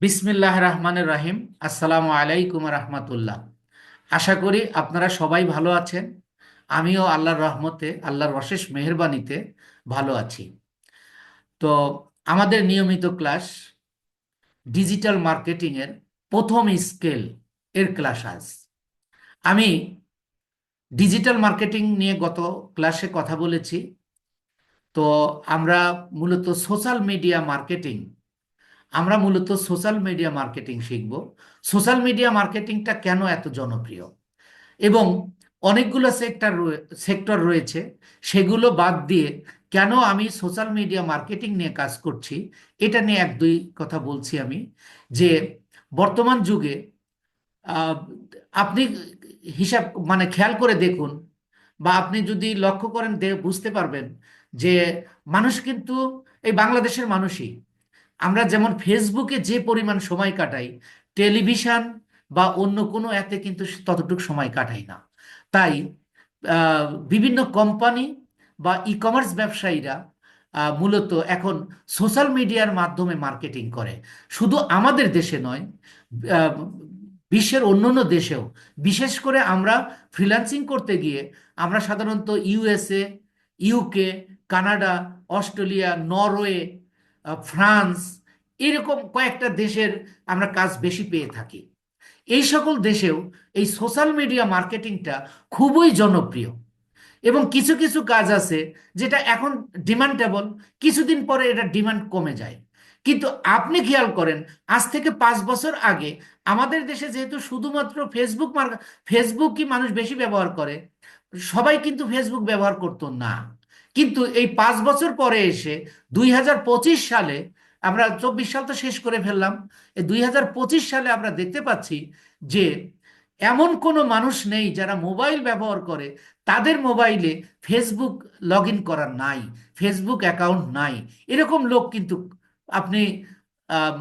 বিসমিল্লাহ রহমানের রাহিম। আসসালামু আলাইকুম রহমতুল্লাহ। আশা করি আপনারা সবাই ভালো আছেন। আমিও আল্লাহর রহমতে, আল্লাহর অশেষ মেহেরবানিতে ভালো আছি। তো আমাদের নিয়মিত ক্লাস ডিজিটাল মার্কেটিংয়ের প্রথম স্কেল এর ক্লাস আজ। আমি ডিজিটাল মার্কেটিং নিয়ে গত ক্লাসে কথা বলেছি। তো আমরা মূলত সোশ্যাল মিডিয়া মার্কেটিং আমরা মূলত সোশ্যাল মিডিয়া মার্কেটিং শিখব। সোশ্যাল মিডিয়া মার্কেটিংটা কেন এত জনপ্রিয় এবং অনেকগুলো সেক্টর রয়েছে, সেগুলো বাদ দিয়ে কেন আমি সোশ্যাল মিডিয়া মার্কেটিং নিয়ে কাজ করছি, এটা নিয়ে এক দুই কথা বলছি আমি। যে বর্তমান যুগে আহ, আপনি হিসাব মানে খেয়াল করে দেখুন, বা আপনি যদি লক্ষ্য করেন বুঝতে পারবেন যে মানুষ কিন্তু এই বাংলাদেশের মানুষই, আমরা যেমন ফেসবুকে যে পরিমাণ সময় কাটাই, টেলিভিশন বা অন্য কোনো অ্যাপে কিন্তু ততটুকু সময় কাটাই না। তাই আহ, বিভিন্ন কোম্পানি বা ই কমার্স ব্যবসায়ীরা মূলত এখন সোশ্যাল মিডিয়ার মাধ্যমে মার্কেটিং করে। শুধু আমাদের দেশে নয়, আহ, বিশ্বের অন্যান্য দেশেও। বিশেষ করে আমরা ফ্রিল্যান্সিং করতে গিয়ে আমরা সাধারণত USA, UK, Canada, Australia, Norway, France, এরকম কয়েকটা দেশের আমরা কাজ বেশি পেয়ে থাকি। এই সকল দেশেও এই সোশ্যাল মিডিয়া মার্কেটিংটা খুবই জনপ্রিয়। এবং কিছু কিছু কাজ আছে যেটা এখন ডিমান্ডেবল, কিছুদিন পরে এটা ডিমান্ড কমে যায়। কিন্তু আপনি খেয়াল করেন, আজ থেকে 5 বছর আগে আমাদের দেশে যেহেতু শুধুমাত্র ফেসবুকই মানুষ বেশি ব্যবহার করে, সবাই কিন্তু ফেসবুক ব্যবহার করতো না। কিন্তু এই 5 বছর পরে এসে 2025 সালে, আমরা 24 সাল তো শেষ করে ফেললাম, এই 2025 সালে আমরা দেখতে পাচ্ছি যে এমন কোনো মানুষ নেই যারা মোবাইল ব্যবহার করে তাদের মোবাইলে ফেসবুক লগ ইন করা নাই, ফেসবুক অ্যাকাউন্ট নাই। এরকম লোক কিন্তু আপনি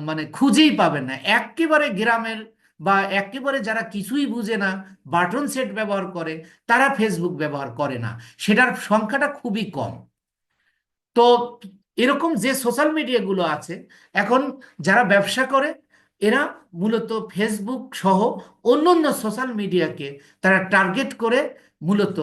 মানে খুঁজেই পাবেন না। একেবারে গ্রামের বা একেবারে যারা কিছুই বুঝে না, বাটন সেট ব্যবহার করে, তারা ফেসবুক ব্যবহার করে না। সেটার সংখ্যাটা খুবই কম। তো এরকম যে সোশ্যাল মিডিয়াগুলো আছে এখন, যারা ব্যবসা করে এরা মূলত ফেসবুক সহ অন্যান্য সোশ্যাল মিডিয়াকে তারা টার্গেট করে মূলত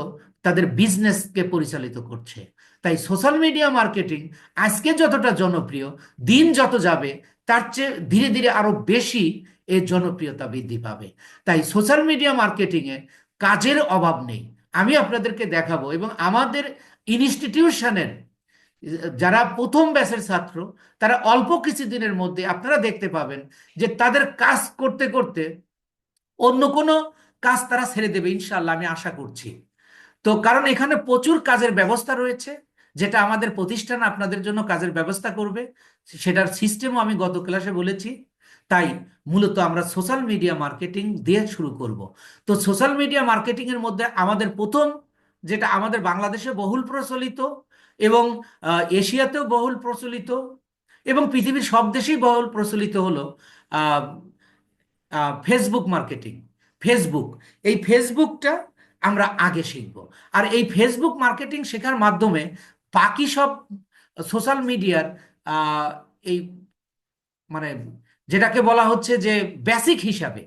তাদের বিজনেসকে পরিচালিত করছে। তাই সোশ্যাল মিডিয়া মার্কেটিং আজকে যতটা জনপ্রিয়, দিন যত যাবে তার চেয়ে ধীরে ধীরে আরো বেশি এর জনপ্রিয়তা বৃদ্ধি পাবে। তাই সোশ্যাল মিডিয়া মার্কেটিংয়ে কাজের অভাব নেই। আমি আপনাদেরকে দেখাবো, এবং আমাদের ইনস্টিটিউশনের যারা প্রথম ব্যাচের ছাত্র, তারা অল্প কিছুদিনের মধ্যে আপনারা দেখতে পাবেন যে তাদের কাজ করতে করতে অন্য কোনো কাজ তারা ছেড়ে দেবে ইনশাল্লাহ, আমি আশা করছি। তো কারণ এখানে প্রচুর কাজের ব্যবস্থা রয়েছে, যেটা আমাদের প্রতিষ্ঠান আপনাদের জন্য কাজের ব্যবস্থা করবে, সেটার সিস্টেমও আমি গত ক্লাসে বলেছি। তাই মূলত আমরা সোশ্যাল মিডিয়া মার্কেটিং দিয়ে শুরু করব। তো সোশ্যাল মিডিয়া মার্কেটিং এর মধ্যে আমাদের প্রথম, যেটা আমাদের বাংলাদেশে বহুল প্রচলিত এবং এশিয়াতেও বহুল প্রচলিত এবং পৃথিবীর সব দেশেই বহুল প্রচলিত হলো আহ, ফেসবুক মার্কেটিং। ফেসবুক, এই ফেসবুকটা আমরা আগে শিখব। আর এই ফেসবুক মার্কেটিং শেখার মাধ্যমে বাকি সব সোশ্যাল মিডিয়ার এই মানে যেটাকে বলা হচ্ছে যে বেসিক হিসাবে,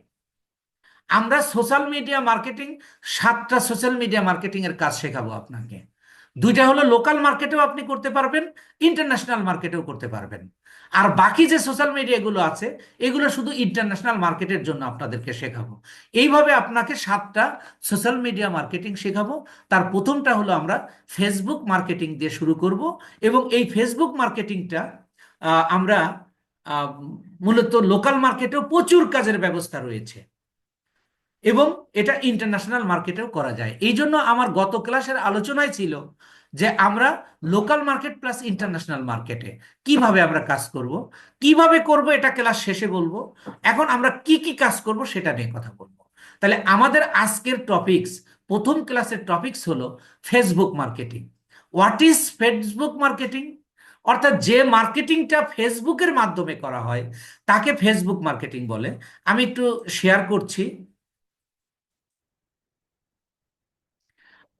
আমরা সোশ্যাল মিডিয়া মার্কেটিং, 7টা সোশ্যাল মিডিয়া মার্কেটিং এর কাজ শেখাবো আপনাকে। দুইটা হলো লোকাল মার্কেটেও আপনি করতে পারবেন, ইন্টারন্যাশনাল মার্কেটেও করতে পারবেন। আর বাকি যে সোশ্যাল মিডিয়াগুলো আছে এগুলো শুধু ইন্টারন্যাশনাল মার্কেটের জন্য আপনাদেরকে শেখাবো। এইভাবে আপনাকে 7টা সোশ্যাল মিডিয়া মার্কেটিং শেখাবো। তার প্রথমটা হলো আমরা ফেসবুক মার্কেটিং দিয়ে শুরু করব। এবং এই ফেসবুক মার্কেটিংটা আমরা আহ, মূলত লোকাল মার্কেটেও প্রচুর কাজের ব্যবস্থা রয়েছে এবং এটা ইন্টারন্যাশনাল মার্কেটেও করা যায়। এই জন্য আমার গত ক্লাসের আলোচনায় ছিল যে আমরা লোকাল মার্কেট প্লাস ইন্টারন্যাশনাল মার্কেটে কিভাবে আমরা কাজ করব, কিভাবে করব এটা ক্লাস শেষে বলবো। এখন আমরা কি কি কাজ করব সেটা নিয়ে কথা বলবো। তাহলে আমাদের আজকের টপিকস, প্রথম ক্লাসের টপিকস হলো Facebook marketing. What is Facebook marketing? অর্থাৎ যে মার্কেটিংটা ফেসবুকের মাধ্যমে করা হয় তাকে ফেসবুক মার্কেটিং বলে। আমি একটু শেয়ার করছি,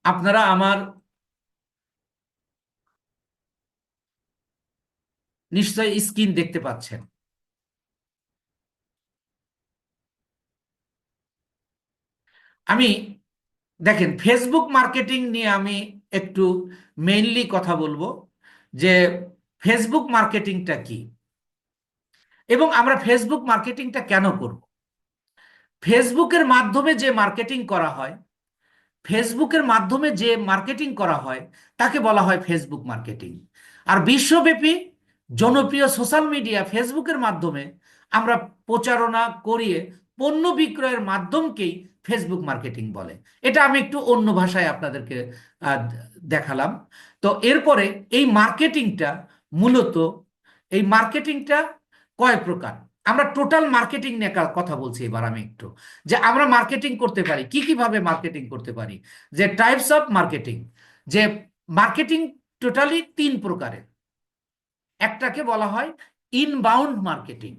আপনারা আমার নিশ্চয়ই স্ক্রিন দেখতে পাচ্ছেন। আমি দেখেন, ফেসবুক মার্কেটিং নিয়ে আমি একটু মেইনলি কথা বলবো যে ফেসবুক মার্কেটিংটা কি এবং আমরা ফেসবুক মার্কেটিংটা কেন করব। ফেসবুকের মাধ্যমে যে মার্কেটিং করা হয়, ফেসবুকের মাধ্যমে যে মার্কেটিং করা হয় তাকে বলা হয় ফেসবুক মার্কেটিং। আর বিশ্বব্যাপী জনপ্রিয় সোশ্যাল মিডিয়া ফেসবুকের মাধ্যমে আমরা প্রচারণা করিয়ে পণ্য বিক্রয়ের মাধ্যমকেই ফেসবুক মার্কেটিং বলে। এটা আমি একটু অন্য ভাষায় আপনাদেরকে আহ, দেখালাম। তো এরপরে এই মার্কেটিংটা মূলত, এই মার্কেটিংটা কয় প্রকার, আমরা টোটাল মার্কেটিং নিয়ে কথা বলছি। এবার আমি একটু, যে আমরা মার্কেটিং করতে পারি কি কিভাবে মার্কেটিং করতে পারি, যে টাইপস অফ মার্কেটিং, যে মার্কেটিং টোটালি তিন প্রকারের। একটাকে বলা হয় ইনবাউন্ড মার্কেটিং।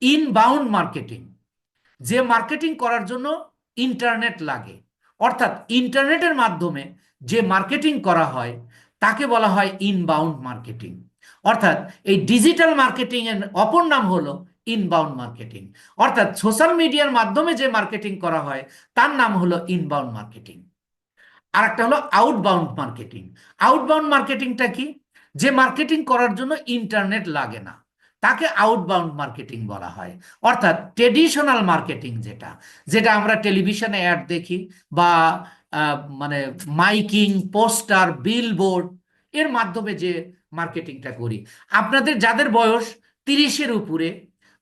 ইনবাউন্ড মার্কেটিং, যে মার্কেটিং করার জন্য ইন্টারনেট লাগে, অর্থাৎ ইন্টারনেটের মাধ্যমে যে মার্কেটিং করা হয় তাকে বলা হয় ইনবাউন্ড মার্কেটিং। অর্থাৎ এই ডিজিটাল মার্কেটিং এর অপর নাম হলো ইনবাউন্ড মার্কেটিং। অর্থাৎ সোশ্যাল মিডিয়ার মাধ্যমে যে মার্কেটিং করা হয় তার নাম হলো ইনবাউন্ড মার্কেটিং। আর একটা হলো আউটবাউন্ড মার্কেটিং। আউটবাউন্ড মার্কেটিংটা কি, যে মার্কেটিং করার জন্য ইন্টারনেট লাগে না তাকে আউটবাউন্ড মার্কেটিং বলা হয়। অর্থাৎ ট্রেডিশনাল মার্কেটিং, যেটা যেটা আমরা টেলিভিশনে অ্যাড দেখি বা মানে মাইকিং, পোস্টার, বিলবোর্ড এর মাধ্যমে যে মার্কেটিংটা করি। আপনাদের যাদের বয়স 30-এর উপরে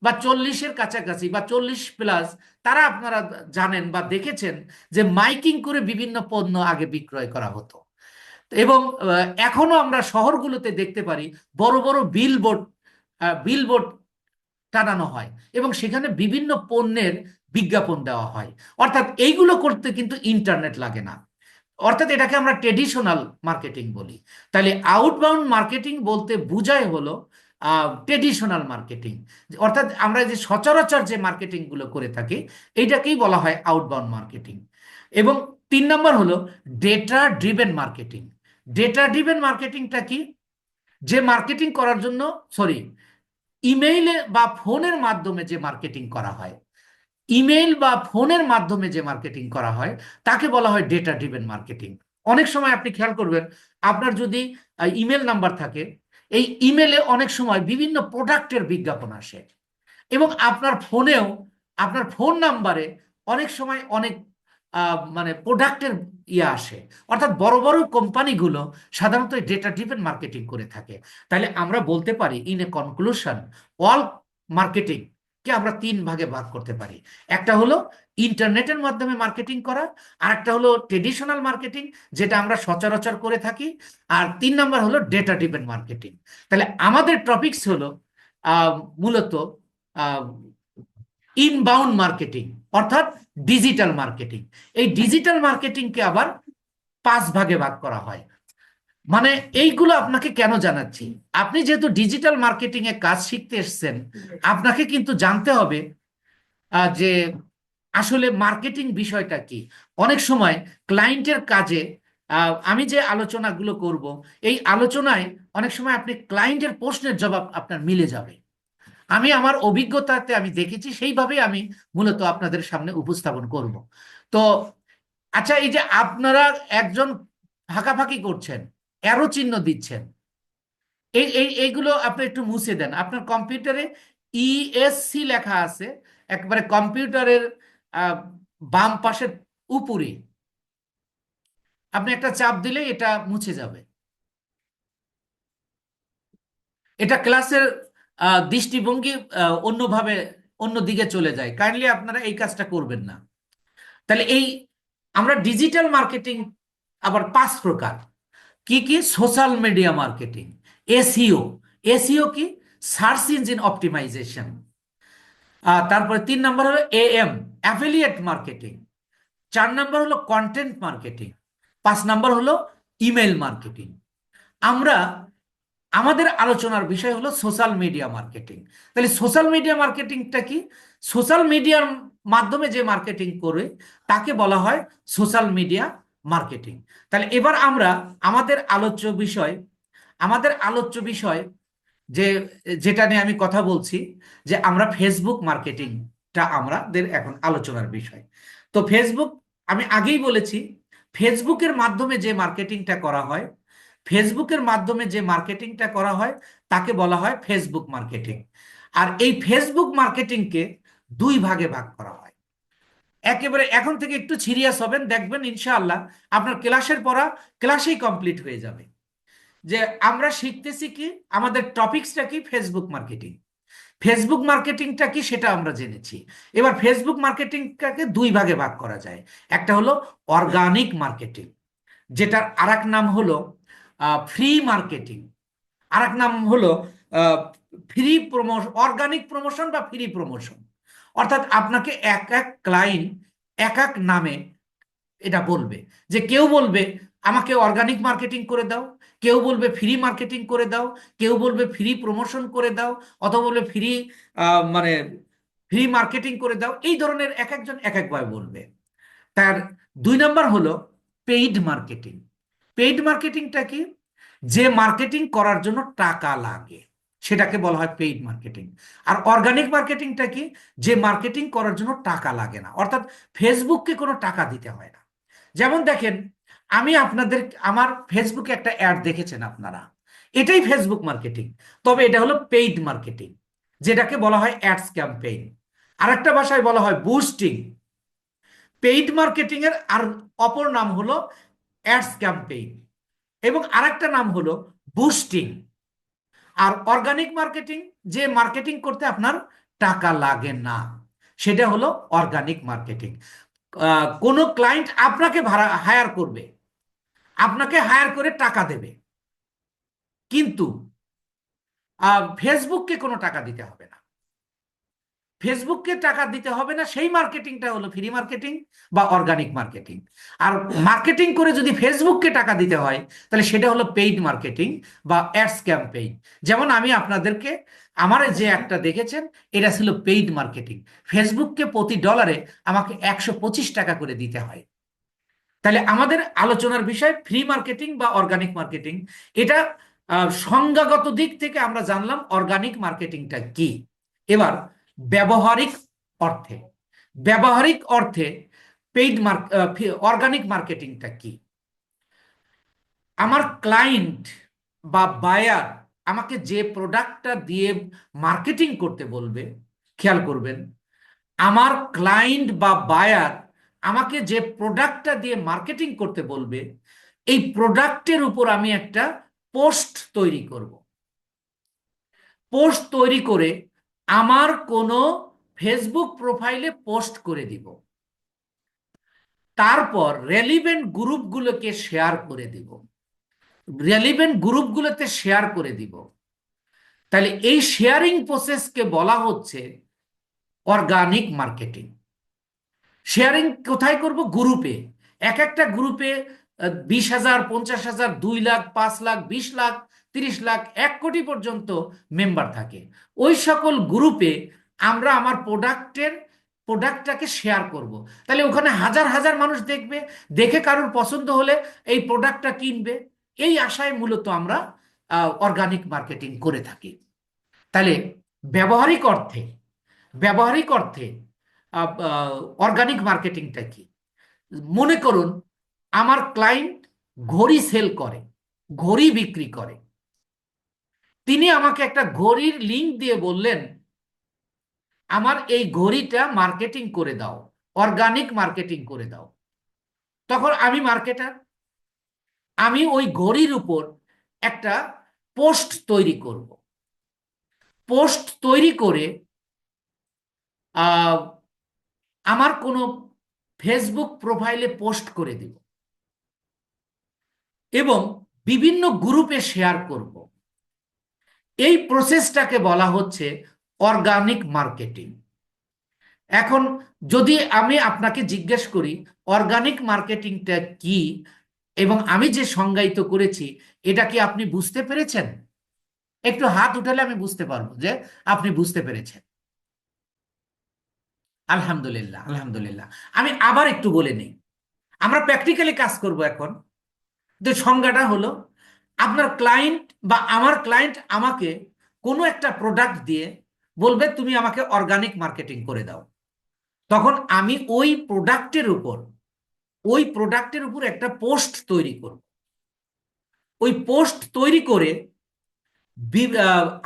বা 40-এর কাছাকাছি বা 40+, তারা আপনারা জানেন বা দেখেছেন যে মাইকিং করে বিভিন্ন পণ্য আগে বিক্রয় করা হতো। এবং এখনো আমরা শহরগুলোতে দেখতে পারি বড় বড় বিলবোর্ড, বিলবোর্ড টানানো হয় এবং সেখানে বিভিন্ন পণ্যের বিজ্ঞাপন দেওয়া হয়। অর্থাৎ এইগুলো করতে কিন্তু ইন্টারনেট লাগে না। অর্থাৎ এটাকে আমরা ট্রেডিশনাল মার্কেটিং বলি। তাহলে আউটবাউন্ড মার্কেটিং বলতে বোঝায় হলো ট্রেডিশনাল মার্কেটিং, অর্থাৎ আমরা যে সচরাচর যে মার্কেটিং গুলো করে থাকি এইটাকেই বলা হয় আউটবাউন্ড মার্কেটিং। এবং 3 নম্বর হলো data driven marketing. Data driven মার্কেটিংটা কি, যে মার্কেটিং করার জন্য, সরি, ইমেইলে বা ফোনের মাধ্যমে যে মার্কেটিং করা হয়, ইমেইল বা ফোনের মাধ্যমে যে মার্কেটিং করা হয় তাকে বলা হয় ডেটা ড্রিভেন মার্কেটিং। অনেক সময় আপনি খেয়াল করবেন, আপনার যদি ইমেল নাম্বার থাকে, এই ইমেলে অনেক সময় বিভিন্ন প্রোডাক্টের বিজ্ঞাপন আসে এবং আপনার ফোনেও, আপনার ফোন নাম্বারে অনেক সময় অনেক মানে প্রোডাক্টের ইয়ে আসে। অর্থাৎ বড় বড় কোম্পানিগুলো সাধারণত ডেটা ড্রিভেন মার্কেটিং করে থাকে। তাহলে আমরা বলতে পারি in a conclusion, all marketing কে আমরা 3 ভাগে ভাগ করতে পারি। একটা হলো ইন্টারনেটের মাধ্যমে মার্কেটিং করা, আর একটা হলো ট্রেডিশনাল মার্কেটিং যেটা আমরা সচরাচর করে থাকি, আর 3 নম্বর হলো ডেটা ড্রিভেন মার্কেটিং। তাহলে আমাদের টপিকস হলো মূলত ইনবাউন্ড মার্কেটিং, অর্থাৎ ডিজিটাল মার্কেটিং। এই ডিজিটাল মার্কেটিংকে আবার 5 ভাগে ভাগ করা হয়। মানে এইগুলো আপনাকে কেন জানাচ্ছি, আপনি যেহেতু ডিজিটাল মার্কেটিং এ কাজ শিখতে এসেছেন, আপনাকে কিন্তু জানতে হবে যে আসলে মার্কেটিং বিষয়টা কি। অনেক সময় ক্লায়েন্টের কাজে আমি যে আলোচনাগুলো করব, এই আলোচনায় অনেক সময় আপনি ক্লায়েন্টের প্রশ্নের জবাব আপনার মিলে যাবে। আমি আমার অভিজ্ঞতাতে আমি দেখেছি, সেইভাবেই আমি মূলত আপনাদের সামনে উপস্থাপন করব। তো আচ্ছা, এই যে আপনারা একজন ফাঁকাফাঁকি করছেন, অ্যারো চিহ্ন দিচ্ছেন, এইগুলো আপনি একটু মুছে দেন। আপনার কম্পিউটারে ইএসসি লেখা আছে একবারে কম্পিউটারের আহ, বাম পাশের উপরে, আপনি একটা চাপ দিলে এটা মুছে যাবে। এটা ক্লাসের দৃষ্টিভঙ্গি অন্যভাবে, অন্য দিকে চলে যায়। কাইন্ডলি আপনারা এই কাজটা করবেন না। তাহলে এই আমরা ডিজিটাল মার্কেটিং আবার 5 প্রকার। কি কি, social media marketing, SEO. SEO কি, সার্চ ইঞ্জিন অপটিমাইজেশন। তারপরে 3 নম্বর হলো এএম, অ্যাফিলিয়েট মার্কেটিং। 4 নম্বর হলো কন্টেন্ট মার্কেটিং। 5 নম্বর হলো ইমেল মার্কেটিং। আমরা, আমাদের আলোচনার বিষয় হলো সোশ্যাল মিডিয়া মার্কেটিং। তাহলে সোশ্যাল মিডিয়া মার্কেটিংটা কি, সোশ্যাল মিডিয়ার মাধ্যমে যে মার্কেটিং করে তাকে বলা হয় সোশ্যাল মিডিয়া মার্কেটিং। তাহলে এবার আমরা আমাদের আলোচ্য বিষয়, আমাদের আলোচ্য বিষয় যে, যেটা নিয়ে আমি কথা বলছি, যে আমরা ফেসবুক মার্কেটিংটা আমাদের এখন আলোচনার বিষয়। তো ফেসবুক আমি আগেই বলেছি, ফেসবুকের মাধ্যমে যে মার্কেটিংটা করা হয়, ফেসবুকের মাধ্যমে যে মার্কেটিংটা করা হয় তাকে বলা হয় ফেসবুক মার্কেটিং। আর এই ফেসবুক মার্কেটিংকে দুই ভাগে ভাগ করা হয়। একেবারে এখন থেকে একটু সিরিয়াস হবেন, দেখবেন ইনশাআল্লাহ আপনার ক্লাসের পড়া ক্লাসেই কমপ্লিট হয়ে যাবে। যে আমরা শিখতেছি কি, আমাদের টপিকসটা কি, ফেসবুক মার্কেটিং। ফেসবুক মার্কেটিংটা কি সেটা আমরা জেনেছি। এবার ফেসবুক মার্কেটিংটাকে দুই ভাগে ভাগ করা যায়। একটা হলো অর্গানিক মার্কেটিং, যেটার আরেক নাম হলো ফ্রি মার্কেটিং, আরেক নাম হলো ফ্রি প্রমোশন, অর্গানিক প্রমোশন বা ফ্রি প্রমোশন। অর্থাৎ আপনাকে এক এক ক্লায়েন্ট এক এক নামে এটা বলবে। যে কেউ বলবে আমাকে অর্গানিক মার্কেটিং করে দাও, কেউ বলবে ফ্রি মার্কেটিং করে দাও, কেউ বলবে ফ্রি প্রমোশন করে দাও, অথবা বলবে ফ্রি মানে ফ্রি মার্কেটিং করে দাও। এই ধরনের এক একজন এক একভাবে বলবে। তার দুই নাম্বার হলো পেইড মার্কেটিং। পেইড মার্কেটিংটা কি? যে মার্কেটিং করার জন্য টাকা লাগে সেটাকে বলা হয় পেইড মার্কেটিং। আর অর্গানিক মার্কেটিংটা কি? যে মার্কেটিং করার জন্য টাকা লাগে না, অর্থাৎ ফেসবুককে কোনো টাকা দিতে হয় না। যেমন দেখেন, আমি আপনাদের, আমার ফেসবুকে একটা অ্যাড দেখেছেন আপনারা, এটাই ফেসবুক মার্কেটিং, তবে এটা হলো পেইড মার্কেটিং, যেটাকে বলা হয় অ্যাডস ক্যাম্পেইন। আরেকটা ভাষায় বলা হয় বুস্টিং। পেইড মার্কেটিং এর আর অপর নাম হলো অ্যাডস ক্যাম্পেইন, এবং আরেকটা নাম হলো বুস্টিং। আর অর্গানিক মার্কেটিং, যে মার্কেটিং করতে আপনার টাকা লাগে না, সেটা হলো অর্গানিক মার্কেটিং। কোনো ক্লায়েন্ট আপনাকে ভাড়া হায়ার করবে, আপনাকে হায়ার করে টাকা দেবে, কিন্তু ফেসবুককে কোনো টাকা দিতে হবে না। ফেসবুককে টাকা দিতে হবে না, সেই মার্কেটিংটা হলো ফ্রি মার্কেটিং বা অর্গানিক মার্কেটিং। আর মার্কেটিং করে যদি ফেসবুককে টাকা দিতে হয়, তাহলে সেটা হলো পেইড মার্কেটিং বা অ্যাডস ক্যাম্পেইন। যেমন আমি আপনাদেরকে, আমার যে একটা দেখেছেন, এটা ছিল পেইড মার্কেটিং। ফেসবুককে প্রতি ডলারে আমাকে 125 টাকা করে দিতে হয়। তাহলে আমাদের আলোচনার বিষয় ফ্রি মার্কেটিং বা অর্গানিক মার্কেটিং। এটা সংজ্ঞাগত দিক থেকে আমরা জানলাম অর্গানিক মার্কেটিংটা কি। এবার ব্যবহারিক অর্থে, ব্যবহারিক অর্থে পেইড অর্গানিক মার্কেটিংটা কি? আমার ক্লায়েন্ট বা বায়ার আমাকে যে প্রোডাক্টটা দিয়ে মার্কেটিং করতে বলবে, খেয়াল করবেন, আমার ক্লায়েন্ট বা বায়ার আমাকে যে প্রোডাক্টটা দিয়ে মার্কেটিং করতে বলবে, এই প্রোডাক্টের উপর আমি একটা পোস্ট তৈরি করব। পোস্ট তৈরি করে আমার কোনো ফেসবুক প্রোফাইলে পোস্ট করে দিব, তারপর রেলিভেন্ট গ্রুপগুলোকে শেয়ার করে দিব, রেলিভেন্ট গ্রুপগুলোতে শেয়ার করে দিব। তাহলে এই শেয়ারিং প্রসেসকে বলা হচ্ছে অর্গানিক মার্কেটিং। শেয়ারিং কোথায় করব? গ্রুপে। এক একটা গ্রুপে 20,000, 50,000, 2 লাখ, 5 লাখ, 20 লাখ, 30 লাখ, 1 কোটি পর্যন্ত মেম্বার থাকে। ওই সকল গ্রুপে আমরা আমার প্রোডাক্টটাকে শেয়ার করব। তাহলে ওখানে হাজার হাজার মানুষ দেখবে, দেখে কারোর পছন্দ হলে এই প্রোডাক্টটা কিনবে। এই আশায় মূলত আমরা অর্গানিক মার্কেটিং করে থাকি। তাহলে ব্যবহারিক অর্থে, ব্যবহারিক অর্থে অর্গানিক মার্কেটিংটা কি? মনে করুন আমার ক্লায়েন্ট ঘড়ি সেল করে, ঘড়ি বিক্রি করে। তিনি আমাকে একটা ঘড়ির লিংক দিয়ে বললেন আমার এই ঘড়িটা মার্কেটিং করে দাও, অর্গানিক মার্কেটিং করে দাও। তখন আমি মার্কেটার, আমি ওই ঘড়ির উপর একটা পোস্ট তৈরি করব। পোস্ট তৈরি করে আমার কোনো ফেসবুক প্রোফাইলে পোস্ট করে দিব এবং বিভিন্ন গ্রুপে শেয়ার করব। এই প্রসেসটাকে বলা হচ্ছে অর্গানিক মার্কেটিং। এখন যদি আমি আপনাকে জিজ্ঞেস করি অর্গানিক মার্কেটিংটা কি এবং আমি যে সংজ্ঞায়িত করেছি, এটা কি আপনি বুঝতে পেরেছেন? একটু হাত উঠালে আমি বুঝতে পারবো যে আপনি বুঝতে পেরেছেন। আলহামদুলিল্লাহ, আলহামদুলিল্লাহ। আমি আবার একটু বলে নিই, আমরা প্র্যাকটিক্যালি কাজ করব এখন। যে সংজ্ঞাটা হলো, আপনার ক্লায়েন্ট বা আমার ক্লায়েন্ট আমাকে কোনো একটা প্রোডাক্ট দিয়ে বলবে তুমি আমাকে অর্গানিক মার্কেটিং করে দাও। তখন আমি ওই প্রোডাক্টের উপর ওই প্রোডাক্টের উপর একটা পোস্ট তৈরি করব। ওই পোস্ট তৈরি করে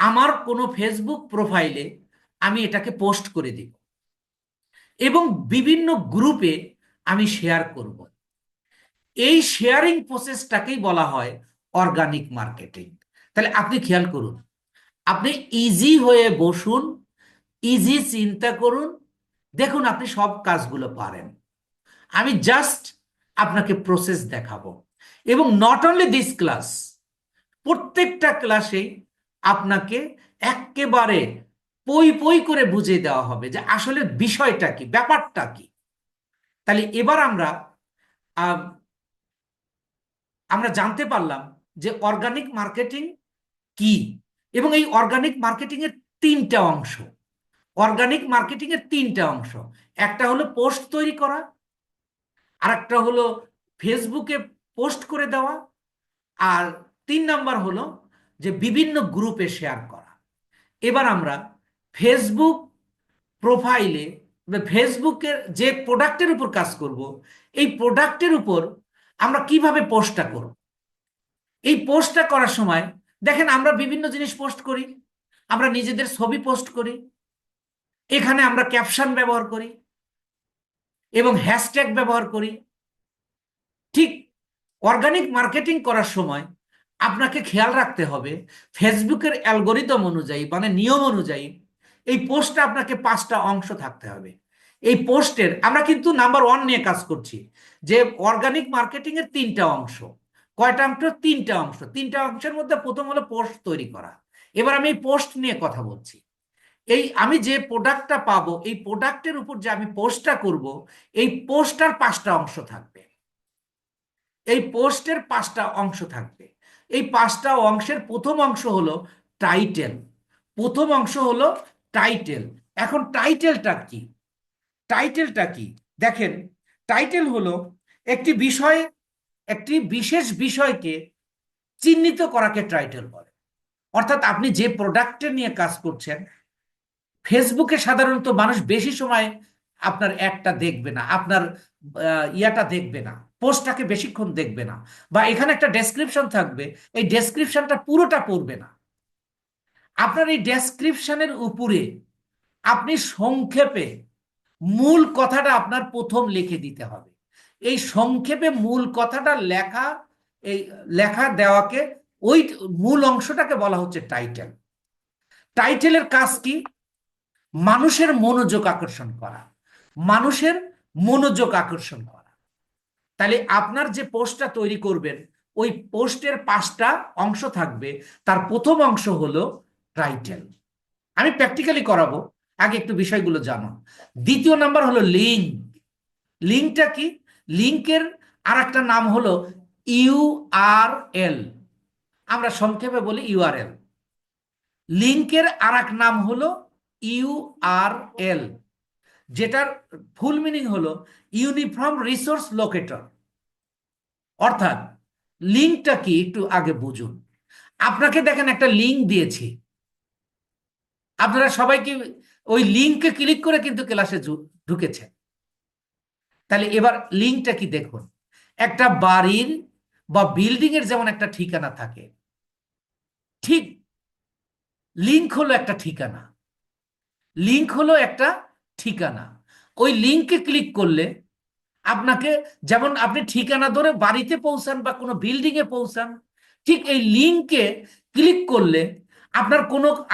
আমার কোনো ফেসবুক প্রোফাইলে আমি এটাকে পোস্ট করে দিব এবং বিভিন্ন গ্রুপে আমি শেয়ার করব। এই শেয়ারিং প্রসেসটাকেই বলা হয় অর্গানিক মার্কেটিং। তাহলে আপনি খেয়াল করুন, আপনি ইজি হয়ে বসুন, ইজি চিন্তা করুন, দেখুন আপনি সব কাজগুলো পারেন। আমি জাস্ট আপনাকে প্রসেস দেখাবো। এবং নট অনলি দিস ক্লাস, প্রত্যেকটা ক্লাসেই আপনাকে একেবারে পই পই করে বুঝিয়ে দেওয়া হবে যে আসলে বিষয়টা কি, ব্যাপারটা কি। তাহলে এবার আমরা আহ, আমরা জানতে পারলাম যে অর্গানিক মার্কেটিং কি, এবং এই অর্গানিক মার্কেটিং এর তিনটা অংশ। অর্গানিক মার্কেটিং এর তিনটা অংশ, একটা হলো পোস্ট তৈরি করা, আরেকটা হলো ফেসবুকে পোস্ট করে দেওয়া, আর 3 নাম্বার হলো যে বিভিন্ন গ্রুপে শেয়ার করা। এবার আমরা ফেসবুক প্রোফাইলে ফেসবুকের যে প্রোডাক্টের উপর কাজ করব, এই প্রোডাক্টের উপর আমরা কিভাবে পোস্টটা করব। এই পোস্টটা করার সময় দেখেন আমরা বিভিন্ন জিনিস পোস্ট করি। আমরা নিজেদের ছবি পোস্ট করি, এখানে আমরা ক্যাপশন ব্যবহার করি এবং হ্যাশট্যাগ ব্যবহার করি। ঠিক অর্গানিক মার্কেটিং করার সময় আপনাকে খেয়াল রাখতে হবে ফেসবুকের অ্যালগোরিদম অনুযায়ী, মানে নিয়ম অনুযায়ী এই পোস্টটা আপনাকে 5টা অংশ থাকতে হবে। এই পোস্টের আমরা কিন্তু নাম্বার 1 নিয়ে কাজ করছি, যে অর্গানিক মার্কেটিং এর 3টা অংশ। কয়টা অংশ? 3টা অংশ। 3টা অংশের মধ্যে প্রথম হলো পোস্ট তৈরি করা। এবার আমি এই পোস্ট নিয়ে কথা বলছি। এই আমি যে প্রোডাক্টটা পাবো, এই প্রোডাক্টের উপর যে আমি পোস্টটা করব, এই পোস্টটার 5টা অংশ থাকবে। এই পোস্টের 5টা অংশ থাকবে। এই 5টা অংশের প্রথম অংশ হলো টাইটেল। প্রথম অংশ হলো টাইটেল। এখন টাইটেলটা কি? টাইটেলটা কি দেখেন, টাইটেল হলো একটি বিষয়, একটি বিশেষ বিষয়কে চিহ্নিত করাকে টাইটেল বলে। অর্থাৎ আপনি যে প্রোডাক্টে নিয়ে কাজ করছেন, ফেসবুকে সাধারণত মানুষ বেশি সময় আপনার অ্যাডটা দেখবে না, আপনার ইয়াটা দেখবে না, পোস্টটাকে বেশিক্ষণ দেখবে না, বা এখানে একটা ডেসক্রিপশন থাকবে, এই ডেসক্রিপশনটা পুরোটা পড়বে না। আপনার এই ডেসক্রিপশনের উপরে আপনি সংক্ষেপে মূল কথাটা আপনার প্রথম লিখে দিতে হবে। এই সংক্ষেপে মূল কথাটা লেখা, এই লেখা দেওয়াকে, ওই মূল অংশটাকে বলা হচ্ছে টাইটেল। টাইটেলের কাজ কি? মানুষের মনোযোগ আকর্ষণ করা, মানুষের মনোযোগ আকর্ষণ করা। তাহলে আপনার যে পোস্টটা তৈরি করবেন, ওই পোস্টের 5টা অংশ থাকবে। তার প্রথম অংশ হলো টাইটেল। আমি প্র্যাকটিক্যালি করাবো, আগে একটু বিষয়গুলো জানো। দ্বিতীয় নাম্বার হলো লিঙ্ক। লিঙ্কটা কি? লিঙ্কের আর একটা নাম হলো ইউআরএল। আমরা সংক্ষেপে বলি ইউআরএল। লিঙ্কের আর এক নাম হলো ইউআরএল, যেটার ফুল মিনিং হলো ইউনিফর্ম রিসোর্স লোকেটর। অর্থাৎ লিঙ্কটা কি একটু আগে বুঝুন। আপনাকে দেখেন একটা লিঙ্ক দিয়েছি, আপনারা সবাইকে ওই লিঙ্কে ক্লিক করে কিন্তু ক্লাসে ঢুকেছেন। তাহলে এবার লিঙ্কটা কি দেখুন। একটা বাড়ির বা বিল্ডিং এর যেমন একটা ঠিকানা থাকে, ঠিক লিঙ্ক হলো একটা ঠিকানা। লিঙ্ক হলো একটা ঠিকানা। ওই লিঙ্কে ক্লিক করলে আপনাকে, যেমন আপনি ঠিকানা ধরে বাড়িতে পৌঁছান বা কোনো বিল্ডিং এ পৌঁছান, ঠিক এই লিঙ্কে ক্লিক করলে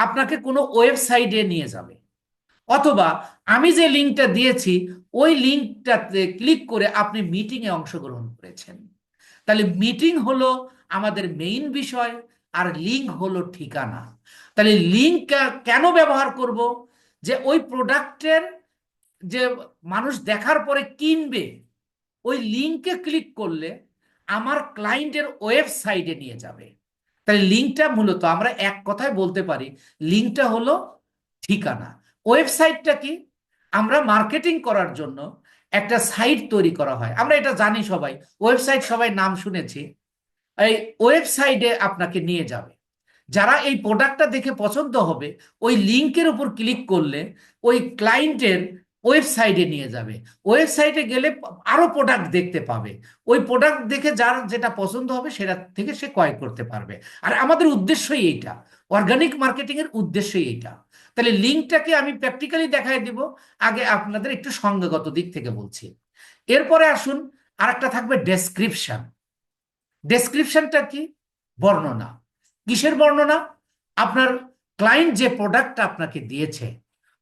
আপনাকে কোনো ওয়েবসাইটে নিয়ে যাবে। অথবা আমি যে লিঙ্কটা দিয়েছি, ওই লিঙ্কটাতে ক্লিক করে আপনি মিটিং এ অংশগ্রহণ করেছেন। তাহলে মিটিং হলো আমাদের মেইন বিষয়, আর লিঙ্ক হলো ঠিকানা। তাহলে লিঙ্ক কেন ব্যবহার করব? যে ওই প্রোডাক্টের যে মানুষ দেখার পরে কিনবে, ওই লিঙ্কে ক্লিক করলে আমার ক্লায়েন্টের ওয়েবসাইটে নিয়ে যাবে। তাহলে লিঙ্কটা মূলত আমরা এক কথায় বলতে পারি, লিঙ্কটা হলো ঠিকানা। ওয়েবসাইটটা কি? আমরা মার্কেটিং করার জন্য একটা সাইট তৈরি করা হয়, আমরা এটা জানি সবাই, ওয়েবসাইট সবাই নাম শুনেছি। এই ওয়েবসাইটে আপনাকে নিয়ে যাবে। যারা এই প্রোডাক্টটা দেখে পছন্দ হবে, ওই লিঙ্কের উপর ক্লিক করলে ওই ক্লায়েন্টের ওয়েবসাইটে নিয়ে যাবে। ওয়েবসাইটে গেলে আরো প্রোডাক্ট দেখতে পাবে। ওই প্রোডাক্ট দেখে যার যেটা পছন্দ হবে সেটা থেকে সে ক্রয় করতে পারবে। আর আমাদের উদ্দেশ্যই এইটা, অর্গানিক মার্কেটিং এর উদ্দেশ্যই এইটা। তাহলে লিঙ্কটাকে আমি প্র্যাকটিক্যালি দেখাই দিব। আগে আপনাদের একটু সংজ্ঞাগত দিক থেকে বলছি, এরপরে আসুন আরেকটা থাকবে ডেসক্রিপশন। ডেসক্রিপশনটা কি? বর্ণনা। কিসের বর্ণনা? আপনার ক্লায়েন্ট যে প্রোডাক্টটা আপনাকে দিয়েছে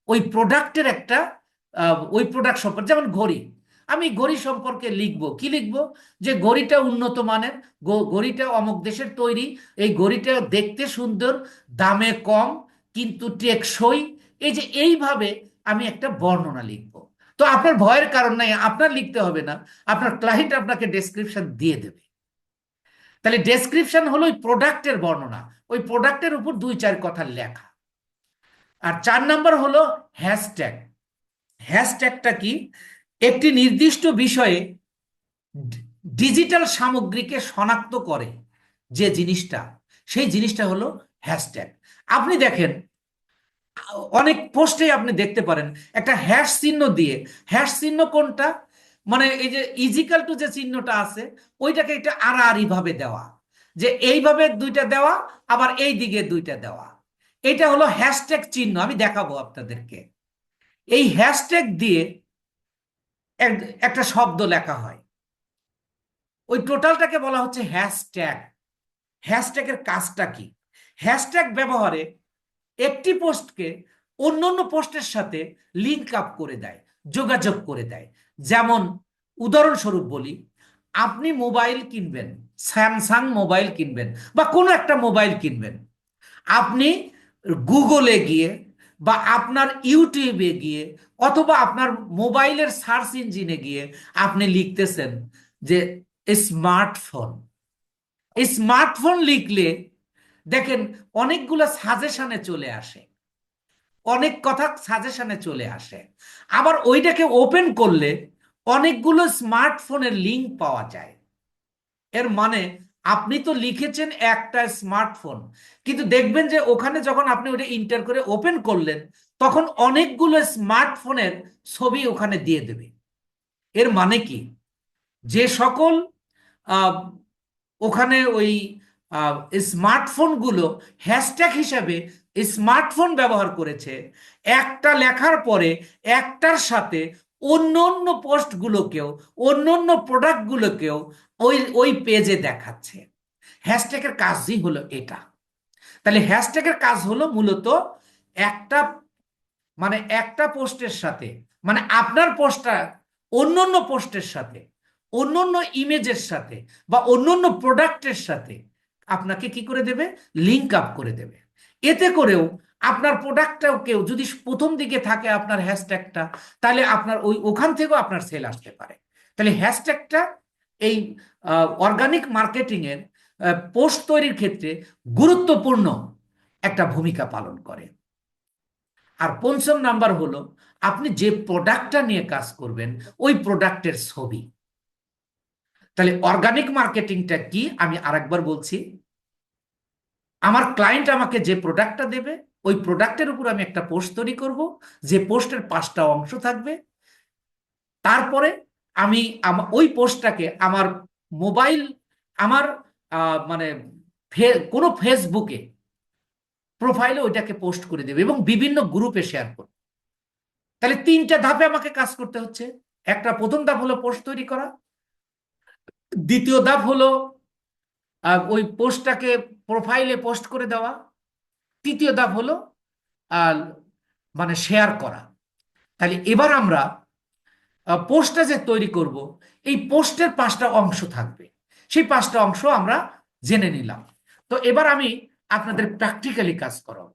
ওই প্রোডাক্টের একটা ওই প্রোডাক্ট সম্পর্কে, যেমন ঘড়ি, আমি ঘড়ি সম্পর্কে লিখব, কি লিখব? যে ঘড়িটা উন্নত মানের, ঘড়িটা অমুক দেশের তৈরি, এই ঘড়িটা দেখতে সুন্দর, দামে কম, কিন্তু টেকসই। এই যে এইভাবে আমি একটা বর্ণনা লিখব। তো আপনার ভয়ের কারণ নাই, আপনার লিখতে হবে না, আপনার ক্লায়েন্ট আপনাকে ডেসক্রিপশন দিয়ে দেবে। তাহলে ডেসক্রিপশন হলো ওই প্রোডাক্টের বর্ণনা, ওই প্রোডাক্টের উপর দুই চার কথা লেখা। আর 4 নাম্বার হলো হ্যাশট্যাগ। হ্যাশট্যাগটা কি? একটি নির্দিষ্ট বিষয়ে ডিজিটাল সামগ্রীকে শনাক্ত করে যে জিনিসটা, সেই জিনিসটা হলো হ্যাশট্যাগ। আপনি দেখেন অনেক পোস্টে আপনি দেখতে পারেন একটা হ্যাশ চিহ্ন দিয়ে। হ্যাশ চিহ্ন কোনটা? মানে এই যে ইজিক্যাল টু যে চিহ্নটা আছে ওইটাকে একটা আড়াআড়ি ভাবে দেওয়া, যে এইভাবে দুইটা দেওয়া, আবার এই দিকে দুইটা দেওয়া। এটা হলো হ্যাশট্যাগ চিহ্ন, আমি দেখাবো আপনাদেরকে। এই হ্যাশট্যাগ দিয়ে একটা শব্দ লেখা হয়, ওই টোটালটাকে বলা হচ্ছে হ্যাশট্যাগ। হ্যাশট্যাগের কাজটা কি? হ্যাশট্যাগ ব্যবহারে একটি পোস্টকে অন্য অন্য পোস্টের সাথে লিঙ্ক আপ করে দেয়, যোগাযোগ করে দেয়। যেমন উদাহরণস্বরূপ বলি, আপনি মোবাইল কিনবেন, স্যামসাং মোবাইল কিনবেন বা কোনো একটা মোবাইল কিনবেন, আপনি গুগলে গিয়ে বা আপনার ইউটিউবে গিয়ে অথবা আপনার মোবাইলের সার্চ ইঞ্জিনে গিয়ে আপনি লিখতেছেন যে স্মার্টফোন। স্মার্টফোন লিখলে দেখেন অনেকগুলো সাজেশনে চলে আসে, অনেক কথা সাজেশনে চলে আসে। আবার ওইটাকে ওপেন করলে অনেকগুলো স্মার্টফোনের লিঙ্ক পাওয়া যায়। এর মানে আপনি তো লিখেছেন একটা স্মার্টফোন, কিন্তু দেখবেন যে ওখানে যখন আপনি ওটা ইন্টার করে ওপেন করলেন তখন অনেকগুলো স্মার্টফোনের ছবি ওখানে দিয়ে দেবে। এর মানে কি? যে সকল আহ, ওখানে ওই স্মার্টফোনগুলো হ্যাশট্যাগ হিসাবে স্মার্টফোন ব্যবহার করেছে, একটা লেখার পরে একটার সাথে অন্য অন্য পোস্টগুলোকেও, অন্য অন্য প্রোডাক্টগুলোকেও ওই ওই পেজে দেখাচ্ছে। হ্যাশট্যাগের কাজই হলো এটা। তাহলে হ্যাশট্যাগের কাজ হলো মূলত একটা, মানে একটা পোস্টের সাথে, মানে আপনার পোস্টটা অন্য অন্য পোস্টের সাথে, অন্য অন্য ইমেজের সাথে বা অন্য অন্য প্রোডাক্টের সাথে আপনাকে কি করে দেবে? লিঙ্ক আপ করে দেবে। এতে করেও আপনার প্রোডাক্টটাও কেউ যদি প্রথম দিকে থাকে আপনার হ্যাশট্যাগটা, তাহলে আপনার ওই ওখান থেকেও আপনার সেল আসতে পারে। তাহলে হ্যাশট্যাগটা এই অর্গানিক মার্কেটিং এর পোস্ট তৈরির ক্ষেত্রে গুরুত্বপূর্ণ একটা ভূমিকা পালন করে। আর 5ম নাম্বার হলো আপনি যে প্রোডাক্টটা নিয়ে কাজ করবেন ওই প্রোডাক্টের ছবি। তাহলে অর্গানিক মার্কেটিংটা কি আমি আরেকবার বলছি। আমার ক্লায়েন্ট আমাকে যে প্রোডাক্টটা দেবে ওই প্রোডাক্টের উপর আমি একটা পোস্ট তৈরি করব, যে পোস্টের 5টা অংশ থাকবে। তারপরে আমি ওই পোস্টটাকে আমার মোবাইল, আমার মানে কোনো ফেসবুকে প্রোফাইলে ওইটাকে পোস্ট করে দেবে এবং বিভিন্ন গ্রুপে শেয়ার করবে। তাহলে 3টা ধাপে আমাকে কাজ করতে হচ্ছে। একটা, প্রথম ধাপ হলো পোস্ট তৈরি করা, দ্বিতীয় ধাপ হলো ওই পোস্টটাকে প্রোফাইলে পোস্ট করে দেওয়া, তৃতীয় ধাপ হলো আহ, মানে শেয়ার করা। তাহলে এবার আমরা পোস্টটা যে তৈরি করব এই পোস্টের 5টা অংশ থাকবে, সেই 5টা অংশ আমরা জেনে নিলাম। তো এবার আমি আপনাদের প্র্যাকটিক্যালি কাজ করাবো।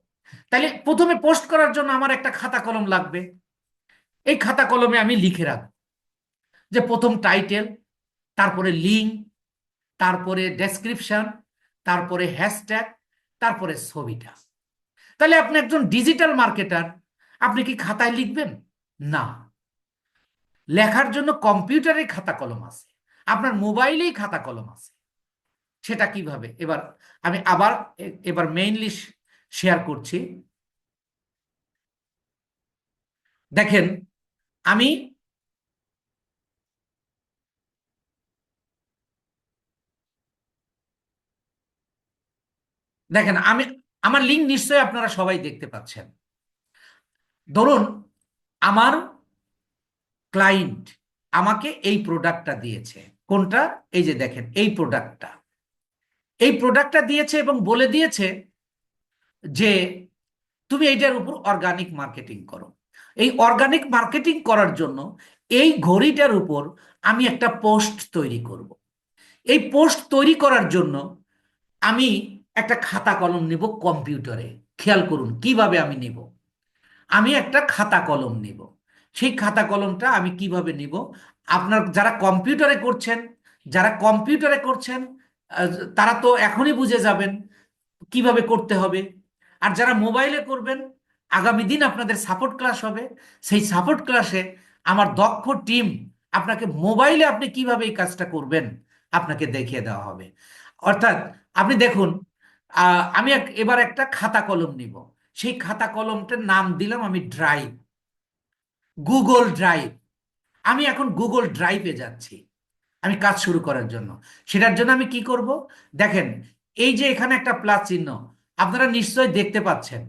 তাহলে প্রথমে পোস্ট করার জন্য আমার একটা খাতা কলম লাগবে। এই খাতা কলমে আমি লিখে রাখবো যে প্রথম টাইটেল, তারপরে লিঙ্ক, তারপরে ডেসক্রিপশন, তারপরে হ্যাশট্যাগ, তারপরে ছবিটা। তাহলে আপনি একজন ডিজিটাল মার্কেটার, আপনি কি খাতায় লিখবেন? না, লেখার জন্য কম্পিউটারে খাতা কলম আছে, আপনার মোবাইলেই খাতা কলম আছে। সেটা কিভাবে? এবার আমি আবার এবার মেইনলি শেয়ার করছি। দেখেন আমি দেখেন, আমার লিঙ্ক নিশ্চয়ই আপনারা সবাই দেখতে পাচ্ছেন। ধরুন আমার ক্লায়েন্ট আমাকে এই প্রোডাক্টটা দিয়েছে। কোনটা? এই যে দেখেন, এই প্রোডাক্টটা দিয়েছে এবং বলে দিয়েছে যে তুমি এইটার উপর অর্গানিক মার্কেটিং করো। এই অর্গানিক মার্কেটিং করার জন্য এই ঘড়িটার উপর আমি একটা পোস্ট তৈরি করব। এই পোস্ট তৈরি করার জন্য আমি একটা খাতা কলম নিব কম্পিউটারে। খেয়াল করুন কিভাবে আমি নিব। আমি একটা খাতা কলম নিব। সেই খাতা কলমটা আমি কিভাবে নিব? আপনার যারা কম্পিউটারে করছেন আহ, তারা তো এখনই বুঝে যাবেন কিভাবে করতে হবে। আর যারা মোবাইলে করবেন, আগামী দিন আপনাদের সাপোর্ট ক্লাস হবে। সেই সাপোর্ট ক্লাসে আমার দক্ষ টিম আপনাকে মোবাইলে আপনি কিভাবে এই কাজটা করবেন আপনাকে দেখিয়ে দেওয়া হবে। অর্থাৎ আপনি দেখুন, আমি এবার একটা খাতা কলম নিব। সেই খাতা কলমটার নাম দিলাম আমি ড্রাইভ, গুগল ড্রাইভ। আমি এখন গুগল ড্রাইভে যাচ্ছি আমি কাজ শুরু করার জন্য। সেটার জন্য আমি কি করব? দেখেন, এই যে এখানে একটা প্লাস চিহ্ন আপনারা নিশ্চয়ই দেখতে পাচ্ছেন।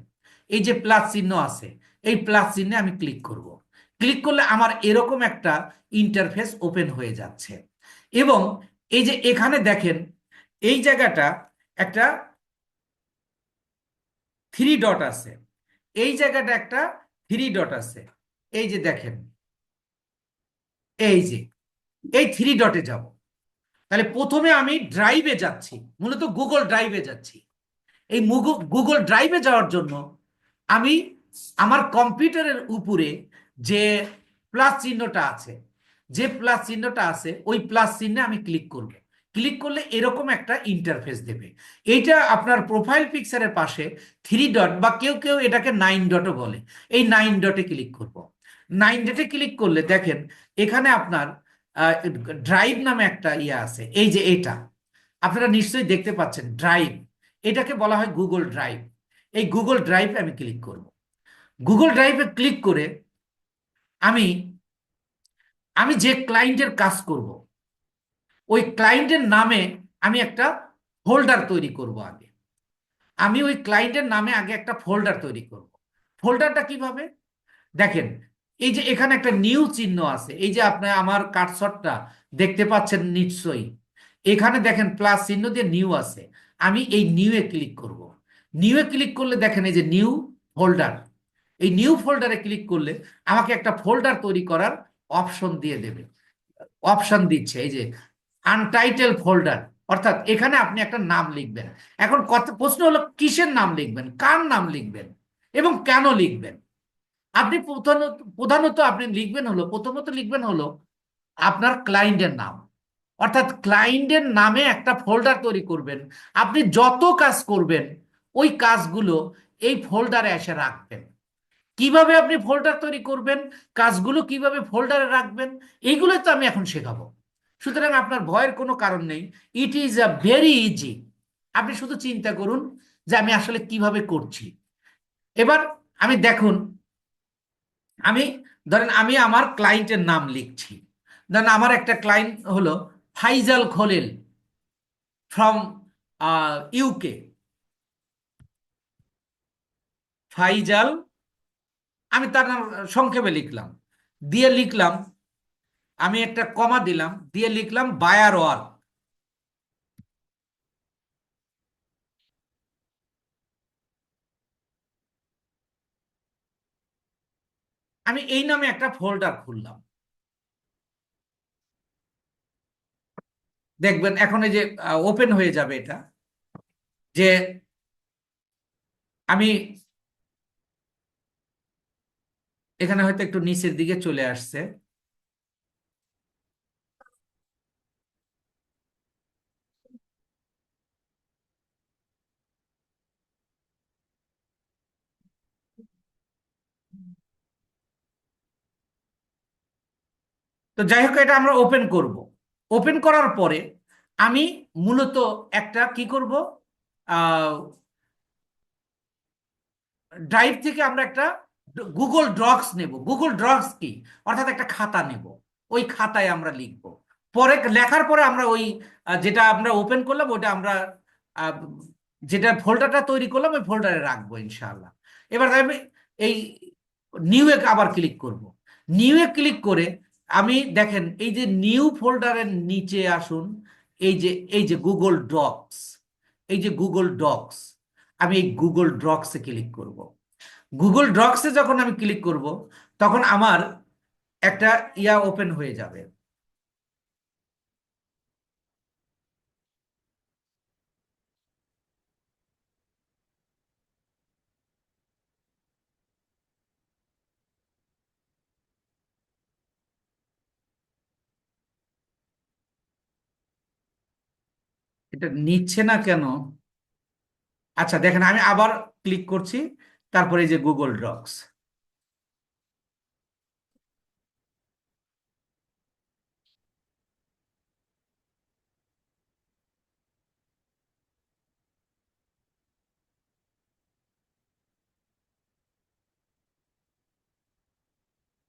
এই যে প্লাস চিহ্ন আছে, এই প্লাস চিহ্নে আমি ক্লিক করব। ক্লিক করলে আমার এরকম একটা ইন্টারফেস ওপেন হয়ে যাচ্ছে। এবং এই যে এখানে দেখেন, এই জায়গাটা একটা থ্রি ডট আছে। এই জায়গাটা একটা থ্রি ডট আছে। এই যে দেখেন, এই যে এই থ্রি ডটে যাব। তাহলে প্রথমে আমি ড্রাইভে যাচ্ছি, মূলত গুগল ড্রাইভে যাচ্ছি। এই গুগল ড্রাইভে যাওয়ার জন্য আমি আমার কম্পিউটারের উপরে যে প্লাস চিহ্নটা আছে, ওই প্লাস চিহ্নে আমি ক্লিক করব। ক্লিক করলে এরকম একটা ইন্টারফেস দেবে। এইটা আপনার প্রোফাইল পিকচারের পাশে থ্রি ডট, বা কেউ কেউ এটাকে নাইন ডটও বলে। এই নাইন ডটে ক্লিক করব। নাইন ডটে ক্লিক করলে দেখেন এখানে আপনার ড্রাইভ নামে একটা ইয়ে আছে। এই যে এটা আপনারা নিশ্চয়ই দেখতে পাচ্ছেন, ড্রাইভ। এটাকে বলা হয় গুগল ড্রাইভ। এই গুগল ড্রাইভে আমি ক্লিক করব। গুগল ড্রাইভে ক্লিক করে আমি আমি যে ক্লায়েন্টের কাজ করব ওই ক্লায়েন্টের নামে আমি একটা ফোল্ডার তৈরি করব। আমি ওই ক্লায়েন্টের নামে আগে একটা ফোল্ডার তৈরি করব। ফোল্ডারটা কিভাবে? দেখেন, এই যে এখানে একটা নিউ চিহ্ন আছে। এই যে আপনি আমার কার্সরটা দেখতে পাচ্ছেন নিশ্চয়ই। এখানে দেখেন প্লাস চিহ্ন দিয়ে নিউ আছে। আমি এই নিউ এ ক্লিক করব। নিউ এ ক্লিক করলে দেখেন এই যে নিউ ফোল্ডার। এই নিউ ফোল্ডারে ক্লিক করলে আমাকে একটা ফোল্ডার তৈরি করার অপশন দিয়ে দেবে। অপশন দিচ্ছে এই যে আনটাইটেল ফোল্ডার। অর্থাৎ এখানে আপনি একটা নাম লিখবেন। এখন কত প্রশ্ন হলো, কিসের নাম লিখবেন, কার নাম লিখবেন এবং কেন লিখবেন? আপনি প্রধানত আপনি লিখবেন হলো, প্রথমত লিখবেন হলো আপনার ক্লায়েন্টের নাম। অর্থাৎ ক্লায়েন্টের নামে একটা ফোল্ডার তৈরি করবেন। আপনি যত কাজ করবেন ওই কাজগুলো এই ফোল্ডারে এসে রাখবেন। কিভাবে আপনি ফোল্ডার তৈরি করবেন, কাজগুলো কিভাবে ফোল্ডারে রাখবেন, এইগুলোই তো আমি এখন শেখাবো। সুতরাং আপনার ভয়ের কোনো কারণ নেই। It is a very easy. আপনি শুধু চিন্তা করুন যে আমি আসলে কিভাবে করছি। এবার আমি দেখুন, আমি ধরেন আমি আমার ক্লায়েন্টের নাম লিখছি। ধরেন আমার একটা ক্লায়েন্ট হলো ফাইজাল খলিল ফ্রম ইউকে। ফাইজাল, আমি তার নাম সংক্ষেপে লিখলাম, দিয়ে লিখলাম, আমি একটা কমা দিলাম, দিয়ে লিখলাম বায়ার ওয়ার্ক। আমি এই নামে একটা ফোল্ডার খুললাম। দেখবেন এখন এই যে ওপেন হয়ে যাবে এটা, যে আমি এখানে হয়তো একটু নিচের দিকে চলে আসছে। তো যাই হোক, এটা আমরা ওপেন করব। ওপেন করার পরে আমি মূলত একটা কি করব, ড্রাইভ থেকে আমরা একটা গুগল ড্রক্স নেব। গুগল ড্রক্স কি? অর্থাৎ একটা খাতা নেব, ওই খাতায় আমরা লিখব। পরে লেখার পরে আমরা ওই যেটা আমরা ওপেন করলাম ওটা আমরা আহ, যেটা ফোল্ডারটা তৈরি করলাম ওই ফোল্ডারে রাখবো ইনশাআল্লাহ। এবার আমি এই নিউ এ আবার ক্লিক করব। নিউ এ ক্লিক করে আমি দেখেন এই যে নিউ ফোল্ডারের নিচে আসুন, এই যে গুগল ডক্স, এই যে গুগল ডক্স, আমি এই গুগল ডক্সে ক্লিক করব। গুগল ডক্সে যখন আমি ক্লিক করব তখন আমার একটা ইয়া ওপেন হয়ে যাবে। এটা নিচ্ছে না কেন? আচ্ছা দেখেন আমি আবার ক্লিক করছি, তারপরে এই যে গুগল ডক্স।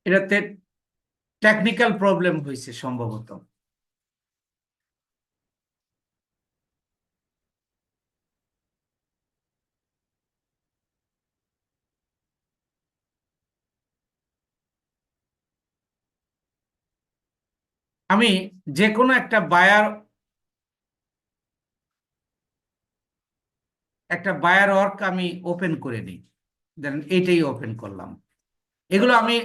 এটাতে টেকনিক্যাল প্রবলেম হয়েছে সম্ভবত। আমি যে কোনো একটা বায়ার ওয়ার্ক আমি ওপেন করে নিই। দেন এইটাই ওপেন করলাম। এগুলো আমি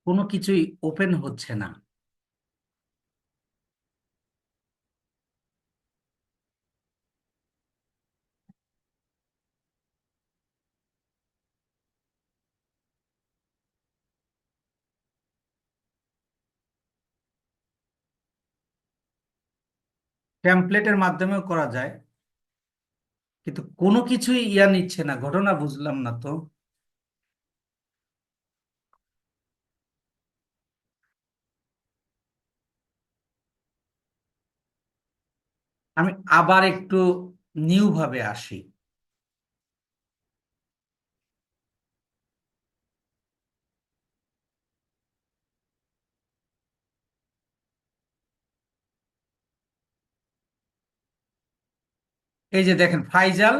কোনো কিছুই ওপেন হচ্ছে না। টেমপ্লেটের মাধ্যমেও করা যায়, কিন্তু কোনো কিছুই ইয়া নিচ্ছে না, ঘটনা বুঝলাম না তো। আমি আবার একটু নিউ ভাবে আসি। এই যে দেখেন ফাইজাল,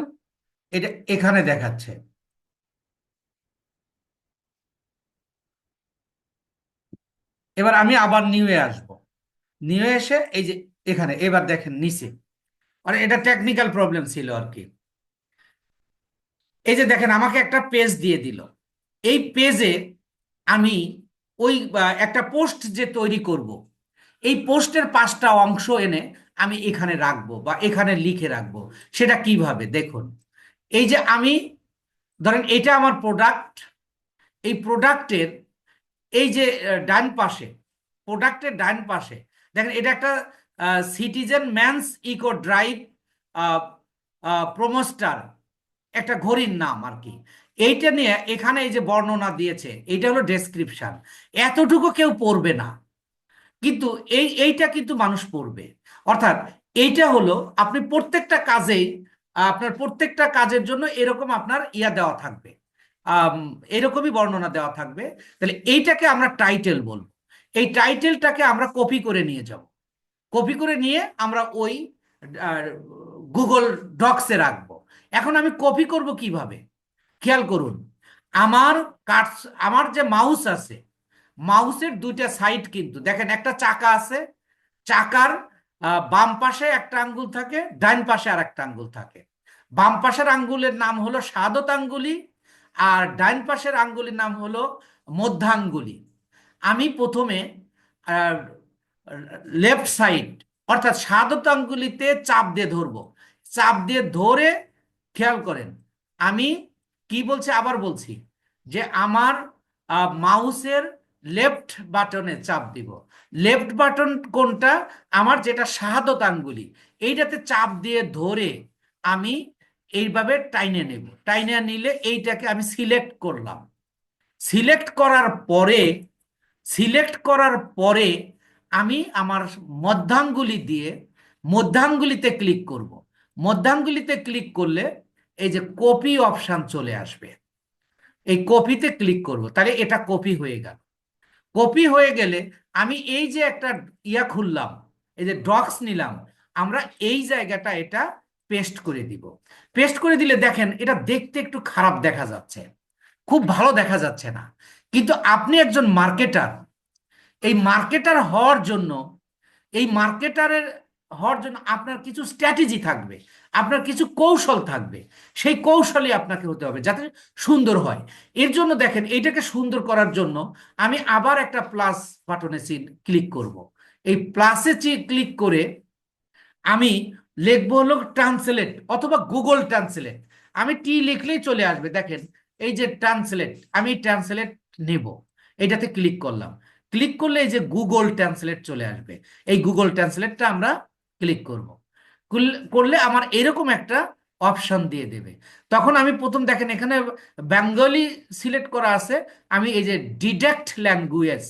এটা এখানে দেখাচ্ছে। এবার আমি আবার নিউ এ আসবো। নিউ এ এসে এই যে এখানে এবার দেখেন নিচে, মানে এটা টেকনিক্যাল প্রবলেম ছিল আর কি। এই যে দেখেন আমাকে একটা পেজ দিয়ে দিল। এই পেজে আমি ওই একটা পোস্ট যে তৈরি করব, এই পোস্টের 5টা অংশ এনে আমি এখানে রাখবো বা এখানে লিখে রাখবো। সেটা কিভাবে দেখুন। এই যে আমি ধরেন এটা আমার প্রোডাক্ট, এই প্রোডাক্টের এই যে ডান পাশে, প্রোডাক্টের ডান পাশে দেখেন এটা একটা সিটিজেন ম্যানস ইকো ড্রাইভ প্রোমোস্টার, একটা ঘড়ির নাম আর কি। এইটা নিয়ে এখানে এই যে বর্ণনা দিয়েছে, এইটা হলো ডেসক্রিপশন। এতটুকু কেউ পড়বে না, কিন্তু এইটা কিন্তু মানুষ পড়বে। অর্থাৎ এইটা হলো আপনি প্রত্যেকটা কাজেই, আপনার প্রত্যেকটা কাজের জন্য এরকম আপনার ইয়া দেওয়া থাকবে, আম, এরকমই বর্ণনা দেওয়া থাকবে। তাহলে এইটাকে আমরা টাইটেল বলবো। এই টাইটেলটাকে আমরা কপি করে নিয়ে যাব। কপি করে নিয়ে আমরা ওই গুগল ডক্সে রাখবো। এখন আমি কপি করব কিভাবে, খেয়াল করুন। আমার কাট আমার যে মাউস আছে, মাউসের দুইটা সাইড কিন্তু দেখেন, একটা চাকা আছে, চাকার বাম পাশে একটা আঙ্গুল থাকে, ডান পাশে আর একটা আঙ্গুল থাকে। বাম পাশের আঙ্গুলের নাম হলো সাদত আঙ্গুলি, আর ডান পাশের আঙ্গুলির নাম হলো মধ্যাঙ্গুলি। আমি প্রথমে লেফট সাইড অর্থাৎ সাদত আঙ্গুলিতে চাপ দিয়ে ধরবো। চাপ দিয়ে ধরে খেয়াল করেন আমি কি বলছি, আবার বলছি যে আমার মাউসের লেফট বাটনে চাপ দিব। লেফট বাটন কোনটা? আমার যেটা শাহাদত আঙ্গুলি, এইটাতে চাপ দিয়ে ধরে আমি এইভাবে টাইনে নেব। টাইনে নিলে এইটাকে আমি সিলেক্ট করলাম। সিলেক্ট করার পরে সিলেক্ট করার পরে আমি আমার মধ্যাঙ্গুলি দিয়ে মধ্যাঙ্গুলিতে ক্লিক করব। মধ্যাঙ্গুলিতে ক্লিক করলে এই যে কপি অপশন চলে আসবে, এই কপিতে ক্লিক করব, তাহলে এটা কপি হয়ে গেল। কপি হয়ে গেলে আমি এই যে একটা ইয়া খুললাম, এই যে ডক্স নিলাম, আমরা এই জায়গাটা এটা পেস্ট করে দিব। পেস্ট করে দিলে দেখেন এটা দেখতে একটু খারাপ দেখা যাচ্ছে, খুব ভালো দেখা যাচ্ছে না। কিন্তু আপনি একজন মার্কেটার, এই মার্কেটার হওয়ার জন্য এই মার্কেটারের হওয়ার জন্য আপনার কিছু স্ট্র্যাটেজি থাকবে, আপনার কিছু কৌশল থাকবে। সেই কৌশলই আপনাকে হতে হবে যাতে সুন্দর হয়। এর জন্য দেখেন এইটাকে সুন্দর করার জন্য আমি আবার একটা প্লাস বাটনে ক্লিক করব। এই প্লাসে ক্লিক করে আমি লিখবো হলো ট্রান্সলেট অথবা গুগল ট্রান্সলেট। আমি টি লিখলেই চলে আসবে, দেখেন এই যে ট্রান্সলেট, আমি ট্রান্সলেট নেব, এটাতে ক্লিক করলাম। ক্লিক করলে এই যে গুগল ট্রান্সলেট চলে আসবে, এই গুগল ট্রান্সলেটটা আমরা ক্লিক করব। করলে আমার এরকম একটা অপশন দিয়ে দেবে। তখন আমি প্রথম দেখেন এখানে বেঙ্গলি সিলেক্ট করা আছে, আমি এই যে ডিডাক্ট ল্যাঙ্গুয়েজ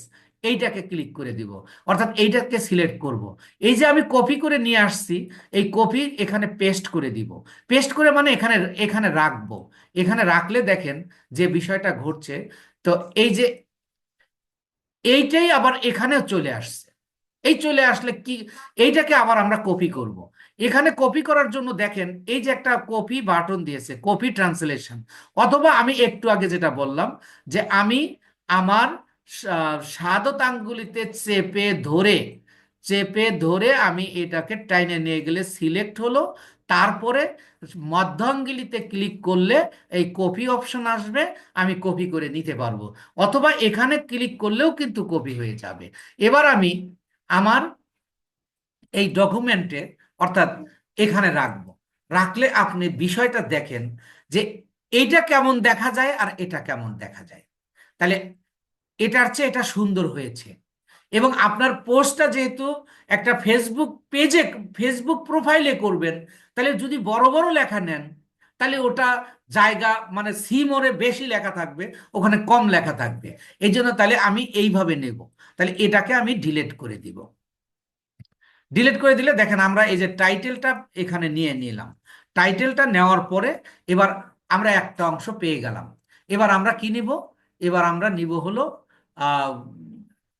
এইটাকে ক্লিক করে দিব, অর্থাৎ এইটাকে সিলেক্ট করব। এই যে আমি কপি করে নিয়ে আসছি, এই কপি এখানে পেস্ট করে দিব। পেস্ট করে মানে এখানে এখানে রাখবো। এখানে রাখলে দেখেন যে বিষয়টা ঘটছে, তো এই যে এইটাই আবার এখানেও চলে আসছে। এই চলে আসলে কি, এইটাকে আবার আমরা কপি করব। এখানে কপি করার জন্য দেখেন এই যে একটা কপি বাটন দিয়েছে, কপি ট্রান্সলেশন। অথবা আমি একটু আগে যেটা বললাম যে আমি আমার শাহাদত আঙ্গুলিতে চেপে ধরে আমি এটাকে টাইনে নিয়ে গেলে সিলেক্ট হলো। তারপরে মধ্যাঙ্গুলিতে ক্লিক করলে এই কপি অপশন আসবে, আমি কপি করে নিতে পারবো। অথবা এখানে ক্লিক করলেও কিন্তু কপি হয়ে যাবে। এবার আমি আমার এই ডকুমেন্টে অর্থাৎ এখানে রাখবো। রাখলে আপনি বিষয়টা দেখেন যে এইটা কেমন দেখা যায় আর এটা কেমন দেখা যায়। তাহলে এটার চেয়ে এটা সুন্দর হয়েছে। এবং আপনার পোস্টটা যেহেতু একটা ফেসবুক প্রোফাইলে করবেন, তাহলে যদি বড় বড় লেখা নেন তাহলে ওটা জায়গা মানে সিমোরে বেশি লেখা থাকবে, ওখানে কম লেখা থাকবে। এই জন্য তাহলে আমি এইভাবে নেব। তাহলে এটাকে আমি ডিলিট করে দিব। ডিলিট করে দিলে দেখেন আমরা এই যে টাইটেলটা এখানে নিয়ে নিলাম। টাইটেলটা নেওয়ার পরে এবার আমরা একটা অংশ পেয়ে গেলাম। এবার আমরা কি নিব? এবার আমরা নিব হলো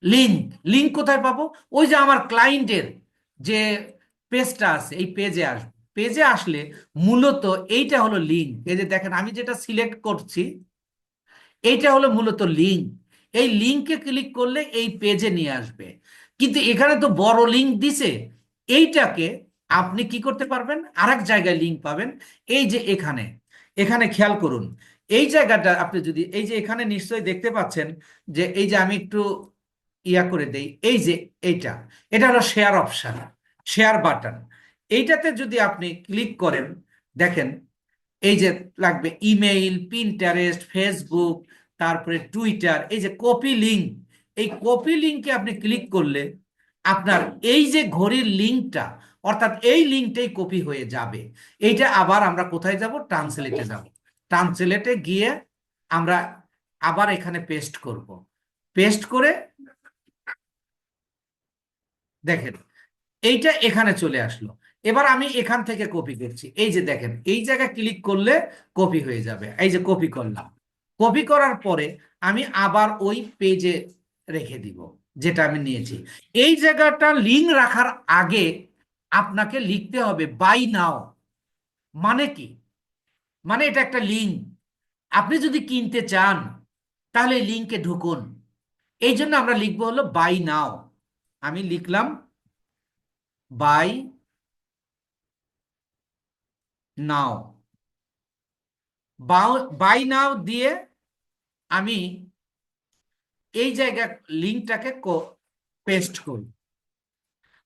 লিঙ্ক। লিঙ্ক কোথায় পাবো? ওই যে আমার ক্লায়েন্টের যে পেজটা আছে এই পেজে আসবে। পেজে আসলে মূলত এইটা হলো লিঙ্ক। এই যে দেখেন আমি যেটা সিলেক্ট করছি এইটা হলো মূলত লিঙ্ক। এই লিঙ্কে ক্লিক করলে এই পেজে নিয়ে আসবে। কিন্তু এখানে তো বড় লিঙ্ক দিছে, এইটাকে আপনি কি করতে পারবেন, আরেক জায়গায় লিঙ্ক পাবেন। এই যে এখানে এখানে খেয়াল করুন, এই জায়গাটা আপনি যদি এই যে এখানে নিশ্চয়ই দেখতে পাচ্ছেন যে এই যে আমি একটু ইয়া করে দেই, এই যে এইটা, এটা হলো শেয়ার অপশন, শেয়ার বাটন। এইটাতে যদি আপনি ক্লিক করেন দেখেন এই যে লাগবে ইমেইল, পিন্টারেস্ট, ফেসবুক, তারপরে টুইটার, এই যে কপি লিঙ্ক। এই কপি লিঙ্কে আপনি ক্লিক করলে আপনার এই যে ঘড়ির লিঙ্কটা অর্থাৎ এই লিঙ্কটাই কপি হয়ে যাবে। এইটা আবার আমরা কোথায় যাব? ট্রান্সলেটে যাব। ট্রান্সলেটে গিয়ে আমরা আবার এখানে পেস্ট করব। পেস্ট করে দেখেন এইটা এখানে চলে আসলো। এবার আমি এখান থেকে কপি করছি, এই যে দেখেন এই জায়গায় ক্লিক করলে কপি হয়ে যাবে। এই যে কপি করলাম। কপি করার পরে আমি আবার ওই পেজে রেখে দিব যেটা আমি নিয়েছি। এই জায়গাটা লিঙ্ক রাখার আগে আপনাকে লিখতে হবে বাই নাও। মানে কি? মানে এটা একটা লিঙ্ক, আপনি যদি কিনতে চান তাহলে লিঙ্কে ঢুকুন। এই জন্য আমরা লিখবো হলো বাই নাও। আমি লিখলাম বাই নাও। বাই নাও দিয়ে আমি এই জায়গা লিঙ্কটাকে পেস্ট করি।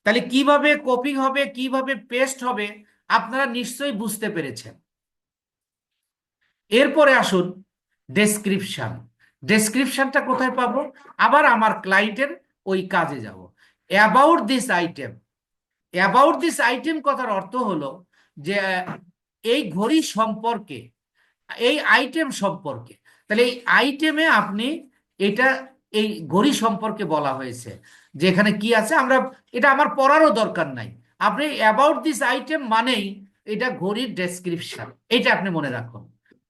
তাহলে কিভাবে কপি হবে কিভাবে পেস্ট হবে আপনারা নিশ্চয়ই বুঝতে পেরেছেন। এরপরে আসুন ডেসক্রিপশন। ডেসক্রিপশনটা কোথায় পাবো? আবার আমার ক্লায়েন্টের ওই কাজে যাব। About this item, about this item কথার অর্থ হলো যে এই ঘড়ি সম্পর্কে, এই আইটেম সম্পর্কে। তাহলে এই আইটেমে আপনি এটা, এই ঘড়ি সম্পর্কে বলা হয়েছে যে এখানে কি আছে, আমরা এটা আমার পড়ারও দরকার নাই। আপনি অ্যাবাউট দিস আইটেম মানেই এটা ঘড়ির ডেসক্রিপশন, এটা আপনি মনে রাখুন।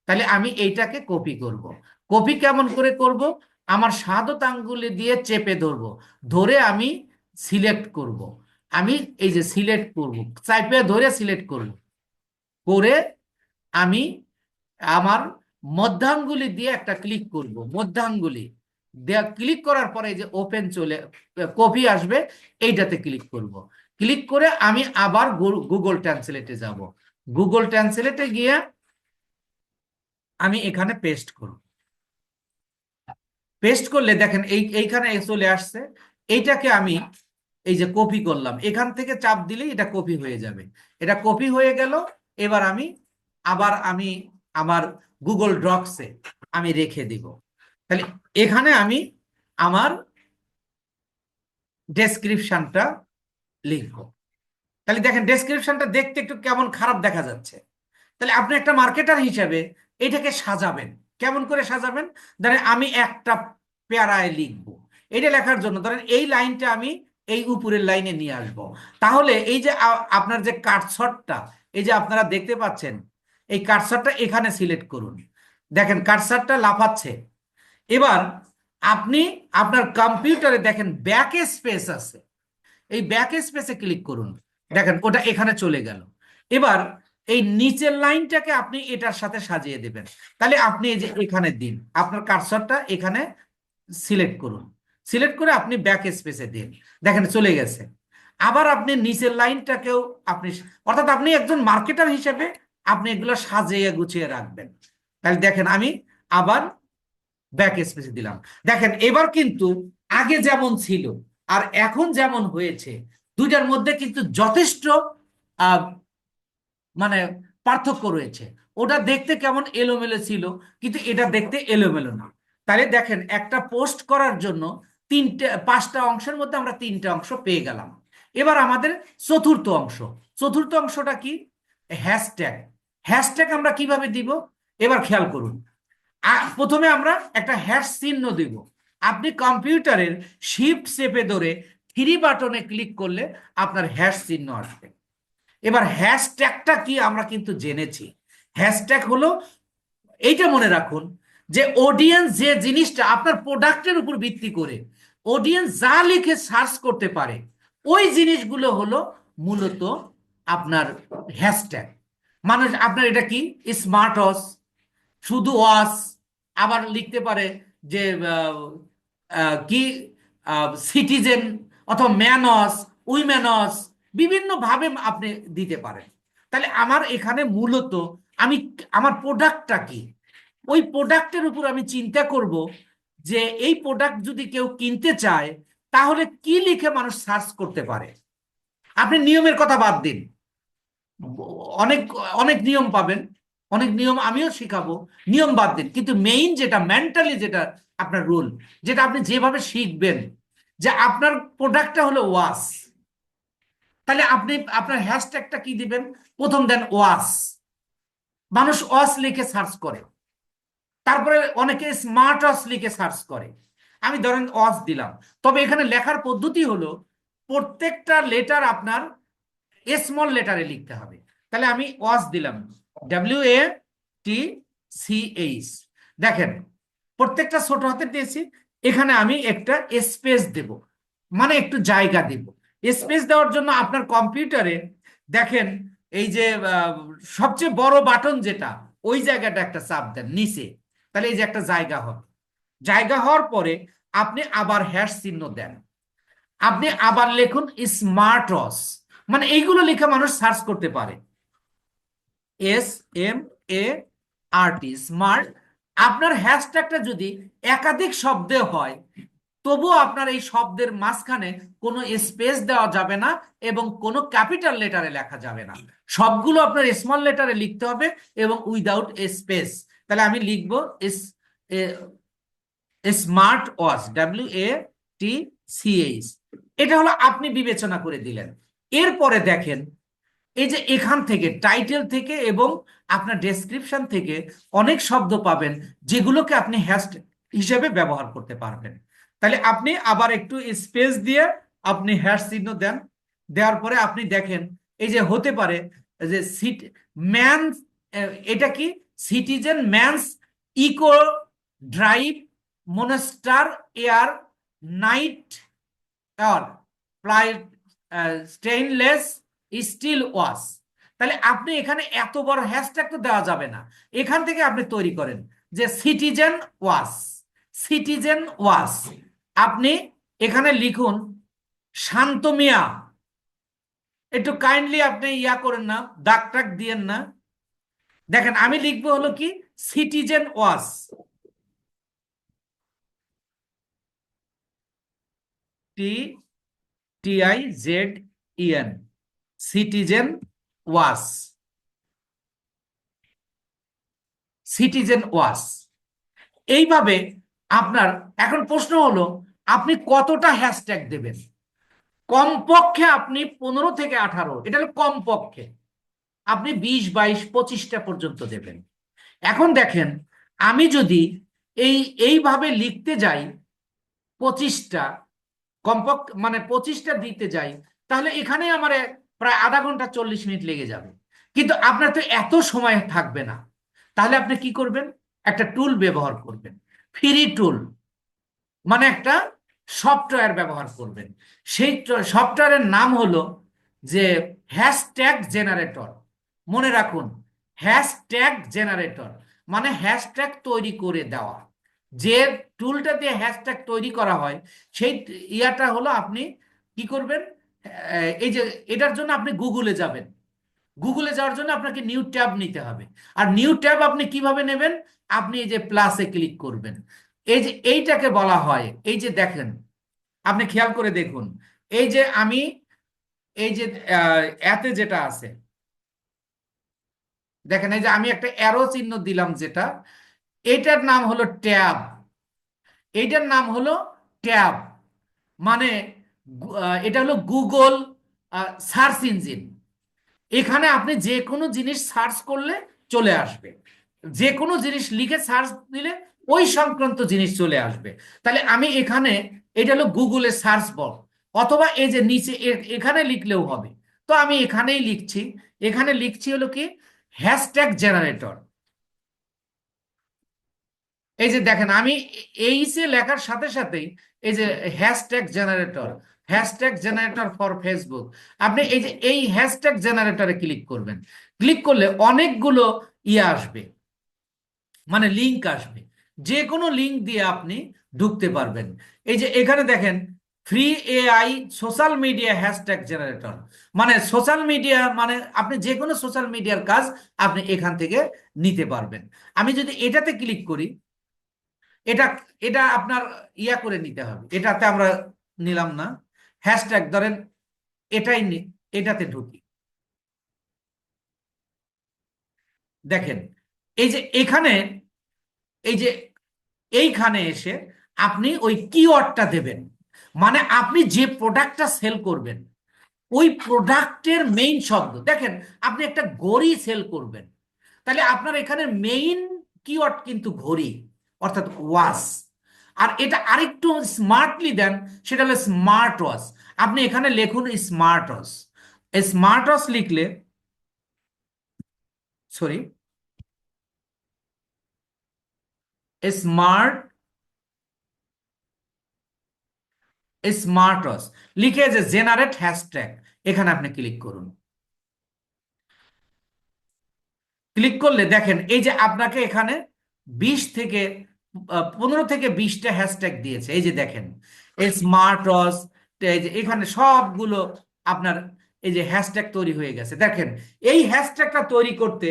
তাহলে আমি এইটাকে কপি করব। কপি কেমন করে করব? আমার শাহাদত আঙ্গুলে দিয়ে চেপে ধরবো, ধরে আমি সিলেক্ট করব। আমি এই যে সিলেক্ট করব, চাপে ধরে সিলেক্ট করব, করে আমি আমার মধ্যাঙ্গুলি দিয়ে একটা ক্লিক করব, মধ্যাঙ্গুলি দেয়া ক্লিক করার পরে যে ওপেন চলে কপি আসবে, এইটাতে ক্লিক করব। ক্লিক করে আমি আবার গুগল ট্রান্সলেটে যাব। গুগল ট্রান্সলেটে গিয়ে আমি এখানে পেস্ট করব। পেস্ট করলে দেখেন এইখানে চলে আসছে। এইটাকে আমি এই যে কপি করলাম, এখান থেকে চাপ দিলেই এটা কপি হয়ে যাবে। এটা কপি হয়ে গেল। এবার আমি আমার গুগল ড্রক্সে আমি রেখে দিব। তাহলে এখানে আমি আমার ডেসক্রিপশনটা লিখবো। তাহলে দেখেন ডেসক্রিপশনটা দেখতে একটু কেমন খারাপ দেখা যাচ্ছে। তাহলে আপনি একটা মার্কেটার হিসেবে এটাকে সাজাবেন। কেমন করে সাজাবেন? ধরেন আমি একটা প্যারায় লিখবো। এটা লেখার জন্য ধরেন এই লাইনটা আমি এই উপরের লাইনে নিয়ে আসব। তাহলে এই যে আপনার যে কাটছটটা, এই যে আপনারা দেখতে পাচ্ছেন, এই কাটছটটা এখানে সিলেক্ট করুন। দেখেন কাটছটটা লাফাচ্ছে। এবার আপনি আপনার কম্পিউটারে দেখেন ব্যাক স্পেস আছে, এই ব্যাক স্পেসে ক্লিক করুন। দেখেন ওটা এখানে চলে গেল। এবার এই নিচের লাইনটাকে আপনি এটার সাথে সাজিয়ে দেবেন। তাহলে আপনি এই যে এখানে দিন, আপনার কার্সরটা এখানে সিলেক্ট করুন। সিলেক্ট করে আপনি ব্যাক স্পেসে দিন, দেখেন চলে গেছে। আবার আপনি নিচের লাইনটাকেও আপনি, অর্থাৎ আপনি একজন মার্কেটার হিসেবে আপনি এগুলো সাজিয়ে গুছিয়ে রাখবেন। তাহলে দেখেন আমি আবার ব্যাক স্পেসে দিলাম। দেখেন এবার কিন্তু আগে যেমন ছিল আর এখন যেমন হয়েছে, দুইটার মধ্যে কিন্তু যথেষ্ট আহ, মানে পার্থক্য রয়েছে। ওটা দেখতে কেমন এলোমেলো ছিল, কিন্তু এটা দেখতে এলোমেলো না। তাহলে দেখেন একটা পোস্ট করার জন্য পাঁচটা অংশের মধ্যে আমরা তিনটা অংশ পেয়ে গেলাম। এবার আমাদের চতুর্থ অংশ। চতুর্থ অংশটা কি? হ্যাশট্যাগ। হ্যাশট্যাগ আমরা কিভাবে দিব? এবার খেয়াল করুন। প্রথমে আমরা একটা হ্যাশ চিহ্ন দিব। আপনি কম্পিউটারের শিফট চেপে ধরে থ্রি বাটনে ক্লিক করলে আপনার হ্যাশ চিহ্ন আসবে। এবার হ্যাশট্যাগটা কি আমরা কিন্তু জেনেছি। হ্যাশট্যাগ হলো, এইটা মনে রাখুন, যে অডিয়েন্স যে জিনিসটা আপনার প্রোডাক্টের উপর ভিত্তি করে অডিয়েন্স যা লিখে সার্চ করতে পারে, ওই জিনিসগুলো হলো মূলত আপনার হ্যাশট্যাগ। মানুষ আপনার এটা কি, স্মার্ট ওয়াচ, শুধু ওয়াচ, আবার লিখতে পারে যে কি সিটিজেন, অথবা ম্যানস, উইমেনস, বিভিন্ন ভাবে আপনি দিতে পারেন। তাহলে আমার এখানে মূলত আমি আমার প্রোডাক্টটা কি, ওই প্রোডাক্টের উপর আমি চিন্তা করব যে এই প্রোডাক্ট যদি কেউ কিনতে চায় তাহলে কি লিখে মানুষ সার্চ করতে পারে। আপনি নিয়মের কথা বাদ দিন, অনেক অনেক নিয়ম পাবেন, অনেক নিয়ম আমিও শিখাবো, নিয়ম বাদ দিন। কিন্তু মেইন যেটা মেন্টালি, যেটা আপনার রুল, যেটা আপনি যেভাবে শিখবেন, যে আপনার প্রোডাক্টটা হলো ওয়াশ, তাহলে আপনি আপনার হ্যাশট্যাগটা কি দিবেন? প্রথম দেন ওয়াশ। মানুষ ওয়াশ লিখে সার্চ করে। তারপরে অনেকে স্মার্ট ওয়াচ লিখে সার্চ করে। আমি ধরেন ওয়াচ দিলাম, তবে এখানে লেখার পদ্ধতি হলো প্রত্যেকটা লেটার আপনার স্মল লেটারে লিখতে হবে। তাহলে আমি ওয়াচ দিলাম, WATCH। দেখেন প্রত্যেকটা ছোট হাতে দিয়েছি। এখানে আমি একটা স্পেস দেব, মানে একটু জায়গা দেব। স্পেস দেওয়ার জন্য আপনার কম্পিউটারে দেখেন এই যে সবচেয়ে বড় বাটন যেটা, ওই জায়গাটা একটা চাপ দেন নিচে। তাহলে এই যে একটা জায়গা হবে। জায়গা হওয়ার পরে আপনি আবার হ্যাশ চিহ্ন দেন। আপনি আবার লিখুন স্মার্ট ওয়াচ, মানে এইগুলো লিখে মানুষ সার্চ করতে পারে। SMART, smart. আপনার হ্যাশট্যাগটা যদি একাধিক শব্দে হয়, তবুও আপনার এই শব্দের মাঝখানে কোনো স্পেস দেওয়া যাবে না এবং কোনো ক্যাপিটাল লেটারে লেখা যাবে না। সবগুলো আপনার স্মল লেটারে লিখতে হবে এবং উইদাউট স্পেস। তাহলে আমি লিখবো স্মার্ট ওয়াচ, WATCH, এটা হলো আপনি বিবেচনা করে দিলেন। এরপরে দেখেন, এই যে এখান থেকে টাইটেল থেকে এবং আপনার ডেসক্রিপশন থেকে অনেক শব্দ পাবেন যেগুলোকে আপনি হ্যাশট্যাগ হিসেবে ব্যবহার করতে পারবেন। তাহলে আপনি আবার একটু স্পেস দিয়ে আপনি হ্যাশ চিহ্ন দেন। দেওয়ার পরে আপনি দেখেন এই যে হতে পারে যে ম্যান, এটা কি, Citizen man's eco drive monster air night আর স্টেইনলেস স্টিল ওয়াশ। তাহলে আপনি এখানে এত বড় হ্যাশট্যাগ তো দেওয়া যাবে না, এখান থেকে আপনি তৈরি করেন যে সিটিজেন ওয়াশ, সিটিজেন ওয়াশ। আপনি এখানে লিখুন শান্ত মিয়া, একটু কাইন্ডলি আপনি ইয়া করেন না, দাগ টাগ দিয়েন না। দেখেন আমি লিখবো হলো কি citizen wash, TIZEN, citizen wash, citizen wash. এইভাবে আপনার এখন প্রশ্ন হলো আপনি কতটা হ্যাশট্যাগ দেবেন। কমপক্ষে আপনি 15 থেকে 18, এটা হলো কমপক্ষে। আপনি 20, 22, 25টা পর্যন্ত দেবেন। এখন দেখেন আমি যদি এইভাবে লিখতে যাই 25টা, কমপক্ষে মানে 25টা দিতে যাই, তাহলে এখানে আমার প্রায় আধা ঘন্টা 40 মিনিট লেগে যাবে। কিন্তু আপনার তো এত সময় থাকবে না, তাহলে আপনি কি করবেন, একটা টুল ব্যবহার করবেন, ফ্রি টুল, মানে একটা সফটওয়্যার ব্যবহার করবেন। সেই সফটওয়্যারের নাম হলো যে হ্যাশট্যাগ জেনারেটর। মনে রাখুন, হ্যাশট্যাগ জেনারেটর মানে হ্যাশট্যাগ তৈরি করে দেওয়া। যে টুলটা দিয়ে হ্যাশট্যাগ তৈরি করা হয় সেই ইয়াটা হলো, আপনি কি করবেন, এই যে এটার জন্য আপনি গুগলে যাবেন। গুগলে যাওয়ার জন্য আপনাকে নিউ ট্যাব নিতে হবে। আর নিউ ট্যাব আপনি কিভাবে নেবেন, আপনি এই যে প্লাসে ক্লিক করবেন। এই যে এইটাকে বলা হয়, এই যে দেখেন, আপনি খেয়াল করে দেখুন, এই যে আমি এই যে এতে যেটা আছে, দেখেন এই যে আমি একটা অ্যারো চিহ্ন দিলাম, যেটা এটার নাম হলো ট্যাব, এইটার নাম হলো ট্যাব। মানে এটা হলো গুগল সার্চ ইঞ্জিন। এখানে আপনি যে কোনো জিনিস সার্চ করলে চলে আসবে, যে কোনো জিনিস লিখে সার্চ দিলে ওই সংক্রান্ত জিনিস চলে আসবে। তাহলে আমি এখানে, এটা হলো গুগলের সার্চ বার, অথবা এই যে নিচে এখানে লিখলেও হবে। তো আমি এখানেই লিখছি, এখানে লিখছি হলো কি হ্যাশট্যাগ জেনারেটর। এই যে দেখেন আমি এই যে লেখার সাথে সাথেই এই যে hashtag generator, hashtag generator for Facebook, আপনি এই যে এই হ্যাশট্যাগ জেনারেটরে ক্লিক করবেন। ক্লিক করলে অনেকগুলো ইয়ে আসবে, মানে লিঙ্ক আসবে, যে কোনো লিঙ্ক দিয়ে আপনি ঢুকতে পারবেন। এই যে এখানে দেখেন free AI social media hashtag generator, মানে সোশ্যাল মিডিয়া, মানে আপনি যে কোনো সোশ্যাল মিডিয়ার কাজ আপনি এখান থেকে নিতে পারবেন। আমি যদি এটাতে ক্লিক করি, এটা এটা আপনার ইয়া করে নিতে হবে, এটাতে আমরা নিলাম না। হ্যাশট্যাগ ধরেন এটাই এটাতে ঢুকি। দেখেন এই যে এখানে, এই যে এইখানে এসে আপনি ওই কিওয়ার্ডটা দেবেন, মানে আপনি যে প্রোডাক্টটা সেল করবেন ওই প্রোডাক্টের মেইন শব্দ। দেখেন আপনি একটা ঘড়ি সেল করবেন, তাহলে আপনার এখানে মেইন কিওয়ার্ড কিন্তু ঘড়ি, অর্থাৎ ওয়াচ। আর এটা আরেকটু স্মার্টলি দেন, সেটা হলো স্মার্ট ওয়াচ। আপনি এখানে লিখুন স্মার্ট ওয়াচ। স্মার্ট ওয়াচ লিখলে, সরি, স্মার্ট, স্মার্ট ওয়াচ লিখে যে জেনারেট হ্যাশট্যাগ, এখানে আপনি ক্লিক করুন। ক্লিক করলে দেখেন এই যে আপনাকে এখানে 15 থেকে 20টা হ্যাশট্যাগ দিয়েছে। এই যে দেখেন এই স্মার্ট ওয়াচ, এই যে এখানে সবগুলো আপনার এই যে হ্যাশট্যাগ তৈরি হয়ে গেছে। দেখেন এই হ্যাশট্যাগটা তৈরি করতে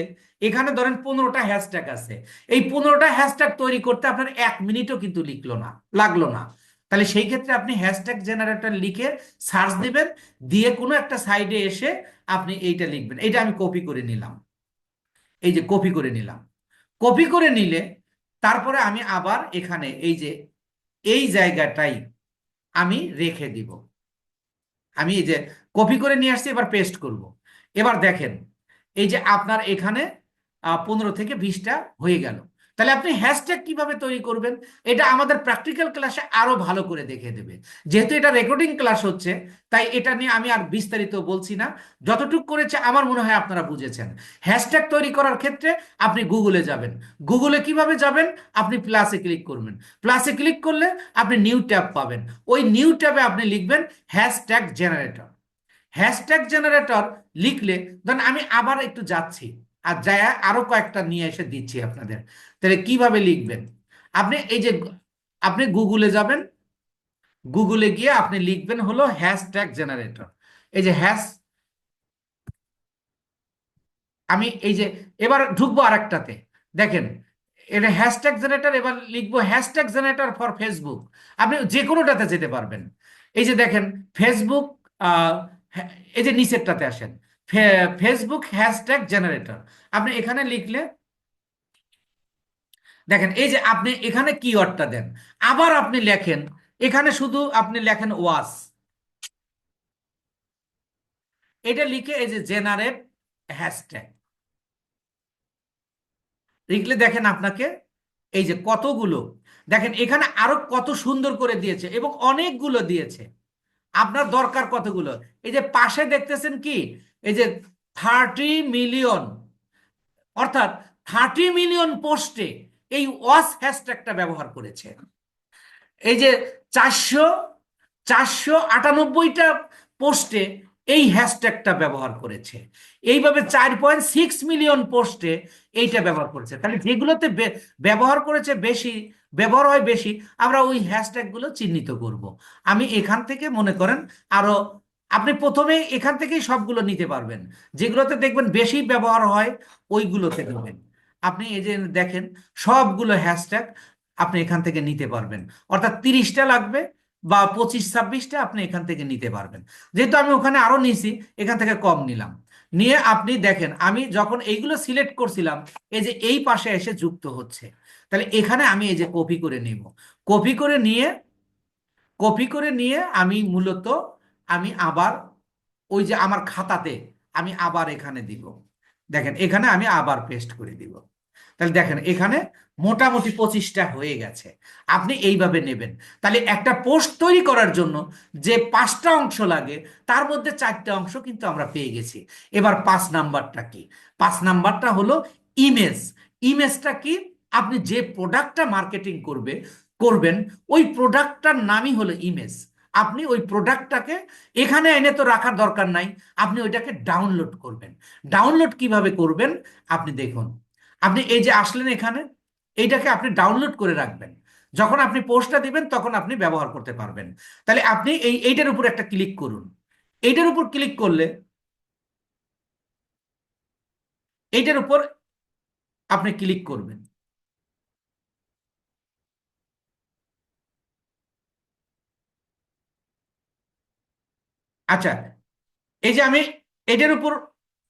এখানে ধরেন 15টা হ্যাশট্যাগ আছে, এই 15টা হ্যাশট্যাগ তৈরি করতে আপনার 1 মিনিটও কিন্তু লাগলো না। তাহলে সেই ক্ষেত্রে আপনি হ্যাশট্যাগ জেনারেটর লিখে সার্চ দিবেন, দিয়ে কোনো একটা সাইডে এসে আপনি এইটা লিখবেন। এইটা আমি কপি করে নিলাম, এই যে কপি করে নিলাম। কপি করে নিলে তারপরে আমি আবার এখানে এই যে এই জায়গাটাই আমি রেখে দিব। আমি এই যে কপি করে নিয়ে আসছি, এবার পেস্ট করব। এবার দেখেন, এই যে আপনার এখানে 15 থেকে 20টা হয়ে গেল। তাহলে আপনি হ্যাশট্যাগ কিভাবে তৈরি করবেন, এটা আমাদের প্র্যাকটিক্যাল ক্লাসে আরো ভালো করে দেখিয়ে দেবে। যেহেতু এটা রেকর্ডিং ক্লাস হচ্ছে, তাই এটা নিয়ে আমি আর বিস্তারিত বলছি না। যতটুকু করেছে আমার মনে হয় আপনারা বুঝেছেন। হ্যাশট্যাগ তৈরি করার ক্ষেত্রে আপনি গুগলে যাবেন। গুগলে কিভাবে যাবেন? আপনি প্লাসে ক্লিক করবেন। প্লাসে ক্লিক করলে আপনি নিউ ট্যাব পাবেন। ওই নিউ ট্যাবে আপনি লিখবেন হ্যাশট্যাগ জেনারেটর। হ্যাশট্যাগ জেনারেটর লিখলে, ধরেন আমি আবার একটু যাচ্ছি, আর যায় আরো কয়েকটা নিয়ে এসে দিচ্ছি আপনাদের। তাহলে কিভাবে লিখবেন? আপনি এই যে আপনি গুগলে যাবেন। গুগলে গিয়ে আপনি লিখবেন হলো হ্যাশট্যাগ জেনারেটর। এই যে আমি এই যে এবার ঢুকবো আরেকটাতে। দেখেন, এটা হ্যাশট্যাগ জেনারেটর। এবার লিখবো হ্যাশট্যাগ জেনারেটর ফর ফেসবুক। আপনি যে কোনোটাতে যেতে পারবেন। এই যে দেখেন ফেসবুক, আহ, এই যে নিচেরটাতে আসেন, ফেসবুক হ্যাশট্যাগ জেনারেটর। আপনি এখানে লিখলে দেখেন, এই যে আপনি এখানে কিওয়ার্ডটা দেন, আবার আপনি লেখেন, এখানে শুধু আপনি লেখেন ওয়াস। এটা লিখে এই যে জেনারেট হ্যাশট্যাগ লিখলে দেখেন আপনাকে এই যে কতগুলো, দেখেন এখানে আরো কত সুন্দর করে দিয়েছে এবং অনেকগুলো দিয়েছে। আপনার দরকার কতগুলো? এই যে পাশে দেখতেছেন কি, এই যে 30 মিলিয়ন, অর্থাৎ 30 মিলিয়ন পোস্টে এই ওয়াস হ্যাশট্যাগটা ব্যবহার করেছে। এই যে চারশো 498টা পোস্টে এই হ্যাশট্যাগটা ব্যবহার করেছে। এইভাবে 4.6 মিলিয়ন পোস্টে এইটা ব্যবহার করেছে। তাহলে যেগুলোতে ব্যবহার করেছে বেশি, ব্যবহার হয় বেশি, আমরা ওই হ্যাশট্যাগ গুলো চিহ্নিত করব। আমি এখান থেকে মনে করেন আরো, আপনি প্রথমে এখান থেকেই সবগুলো নিতে পারবেন। যেগুলোতে দেখবেন বেশি ব্যবহার হয় ওইগুলোতে নেবেন। আপনি এই যে দেখেন সবগুলো হ্যাশট্যাগ আপনি এখান থেকে নিতে পারবেন। অর্থাৎ 30টা লাগবে বা 25-26টা আপনি এখান থেকে নিতে পারবেন। যেহেতু আমি ওখানে আরো নিছি, এখান থেকে কম নিলাম। নিয়ে আপনি দেখেন আমি যখন এইগুলো সিলেক্ট করছিলাম, এই যে এই পাশে এসে যুক্ত হচ্ছে। তাহলে এখানে আমি এই যে কপি করে নিব। কপি করে নিয়ে কপি করে নিয়ে আমি মূলত আমি আবার ওই যে আমার খাতাতে আমি আবার এখানে দিব। দেখেন এখানে আমি আবার পেস্ট করে দিব। তাহলে দেখেন এখানে মোটামুটি 25টা হয়ে গেছে। আপনি এইভাবে নেবেন। তাহলে একটা পোস্ট তৈরি করার জন্য যে 5টা অংশ লাগে, তার মধ্যে 4টে অংশ কিন্তু আমরা পেয়ে গেছি। এবার 5 নাম্বারটা কি? 5 নাম্বারটা হলো ইমেজ। ইমেজটা কি? আপনি যে প্রোডাক্টটা মার্কেটিং করবেন, ওই প্রোডাক্টটার নামই হলো ইমেজ। আপনি ওই প্রোডাক্টটাকে এখানে এনে তো রাখার দরকার নাই, আপনি ওইটাকে ডাউনলোড করবেন। ডাউনলোড কিভাবে করবেন? আপনি দেখুন, আপনি এই যে আসলেন এখানে, এইটাকে আপনি ডাউনলোড করে রাখবেন। যখন আপনি পোস্টটা দিবেন তখন আপনি ব্যবহার করতে পারবেন। তাহলে আপনি এইটার উপর একটা ক্লিক করুন। এইটার উপর ক্লিক করলে এইটার উপর আপনি ক্লিক করবেন। আচ্ছা, এই যে আমি এটার উপর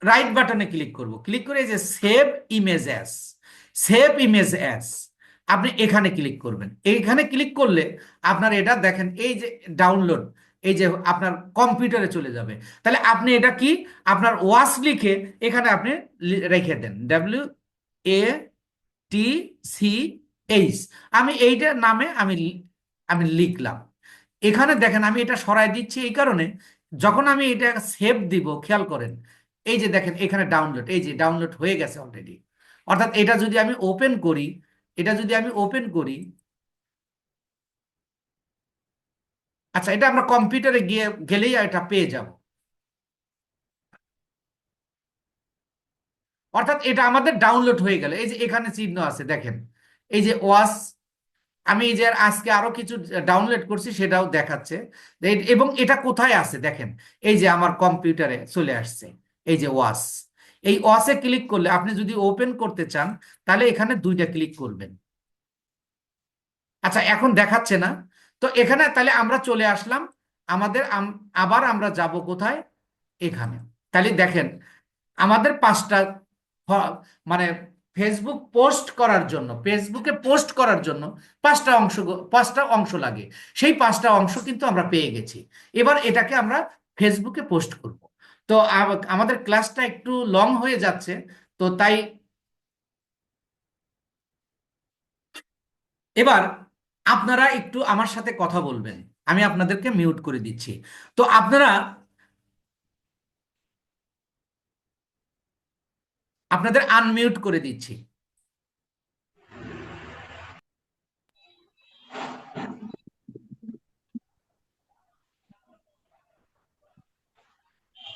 রাইট বাটনে ক্লিক করব। ক্লিক করে এই যে save image as, save image as, আপনি এখানে ক্লিক করবেন। এইখানে ক্লিক করলে আপনার এটা দেখেন এই যে ডাউনলোড, এই যে আপনার কম্পিউটারে চলে যাবে। তাহলে আপনি এটা কি, আপনার ওয়াস লিখে এখানে আপনি রেখে দেন, WATCH। আমি এইটার নামে আমি লিখলাম। এখানে দেখেন আমি এটা সরাই দিচ্ছি এই কারণে, যখন আমি এটা সেভ দিব খেয়াল করেন, এই যে দেখেন এখানে ডাউনলোড, এই যে ডাউনলোড হয়ে গেছে অলরেডি। অর্থাৎ এটা যদি আমি ওপেন করি, এটা যদি আমি ওপেন করি, আচ্ছা এটা আমরা কম্পিউটারে গেলেই এটা পেয়ে যাব। অর্থাৎ এটা আমাদের ডাউনলোড হয়ে গেল। এই যে এখানে চিহ্ন আছে দেখেন, এই যে ওয়াস, আমি এই যে আজকে আরো কিছু ডাউনলোড করছি সেটাও দেখাচ্ছে। এবং এটা কোথায় আছে দেখেন, এই যে আমার কম্পিউটারে চলে আসছে এই যে ওয়াস। এই ওয়াসে ক্লিক করলে আপনি যদি ওপেন করতে চান, তাহলে এখানে দুইটা ক্লিক করবেন। আচ্ছা এখন দেখাচ্ছে না। তো এখানে তাহলে আমরা চলে আসলাম আমাদের আবার আমরা যাব কোথায়? এখানে। তাহলে দেখেন আমাদের 5টা মানে ফেসবুক পোস্ট করার জন্য, ফেসবুকে পোস্ট করার জন্য পাঁচটা অংশ লাগে। সেই পাঁচটা অংশ কিন্তু আমরা পেয়ে গেছি। এবার এটাকে আমরা ফেসবুকে পোস্ট করব। তো আমাদের ক্লাসটা একটু লং হয়ে যাচ্ছে, তো তাই এবার আপনারা একটু আমার সাথে কথা বলবেন। আমি আপনাদেরকে মিউট করে দিচ্ছি। তো আপনারা, আপনাদের আনমিউট করে দিচ্ছি।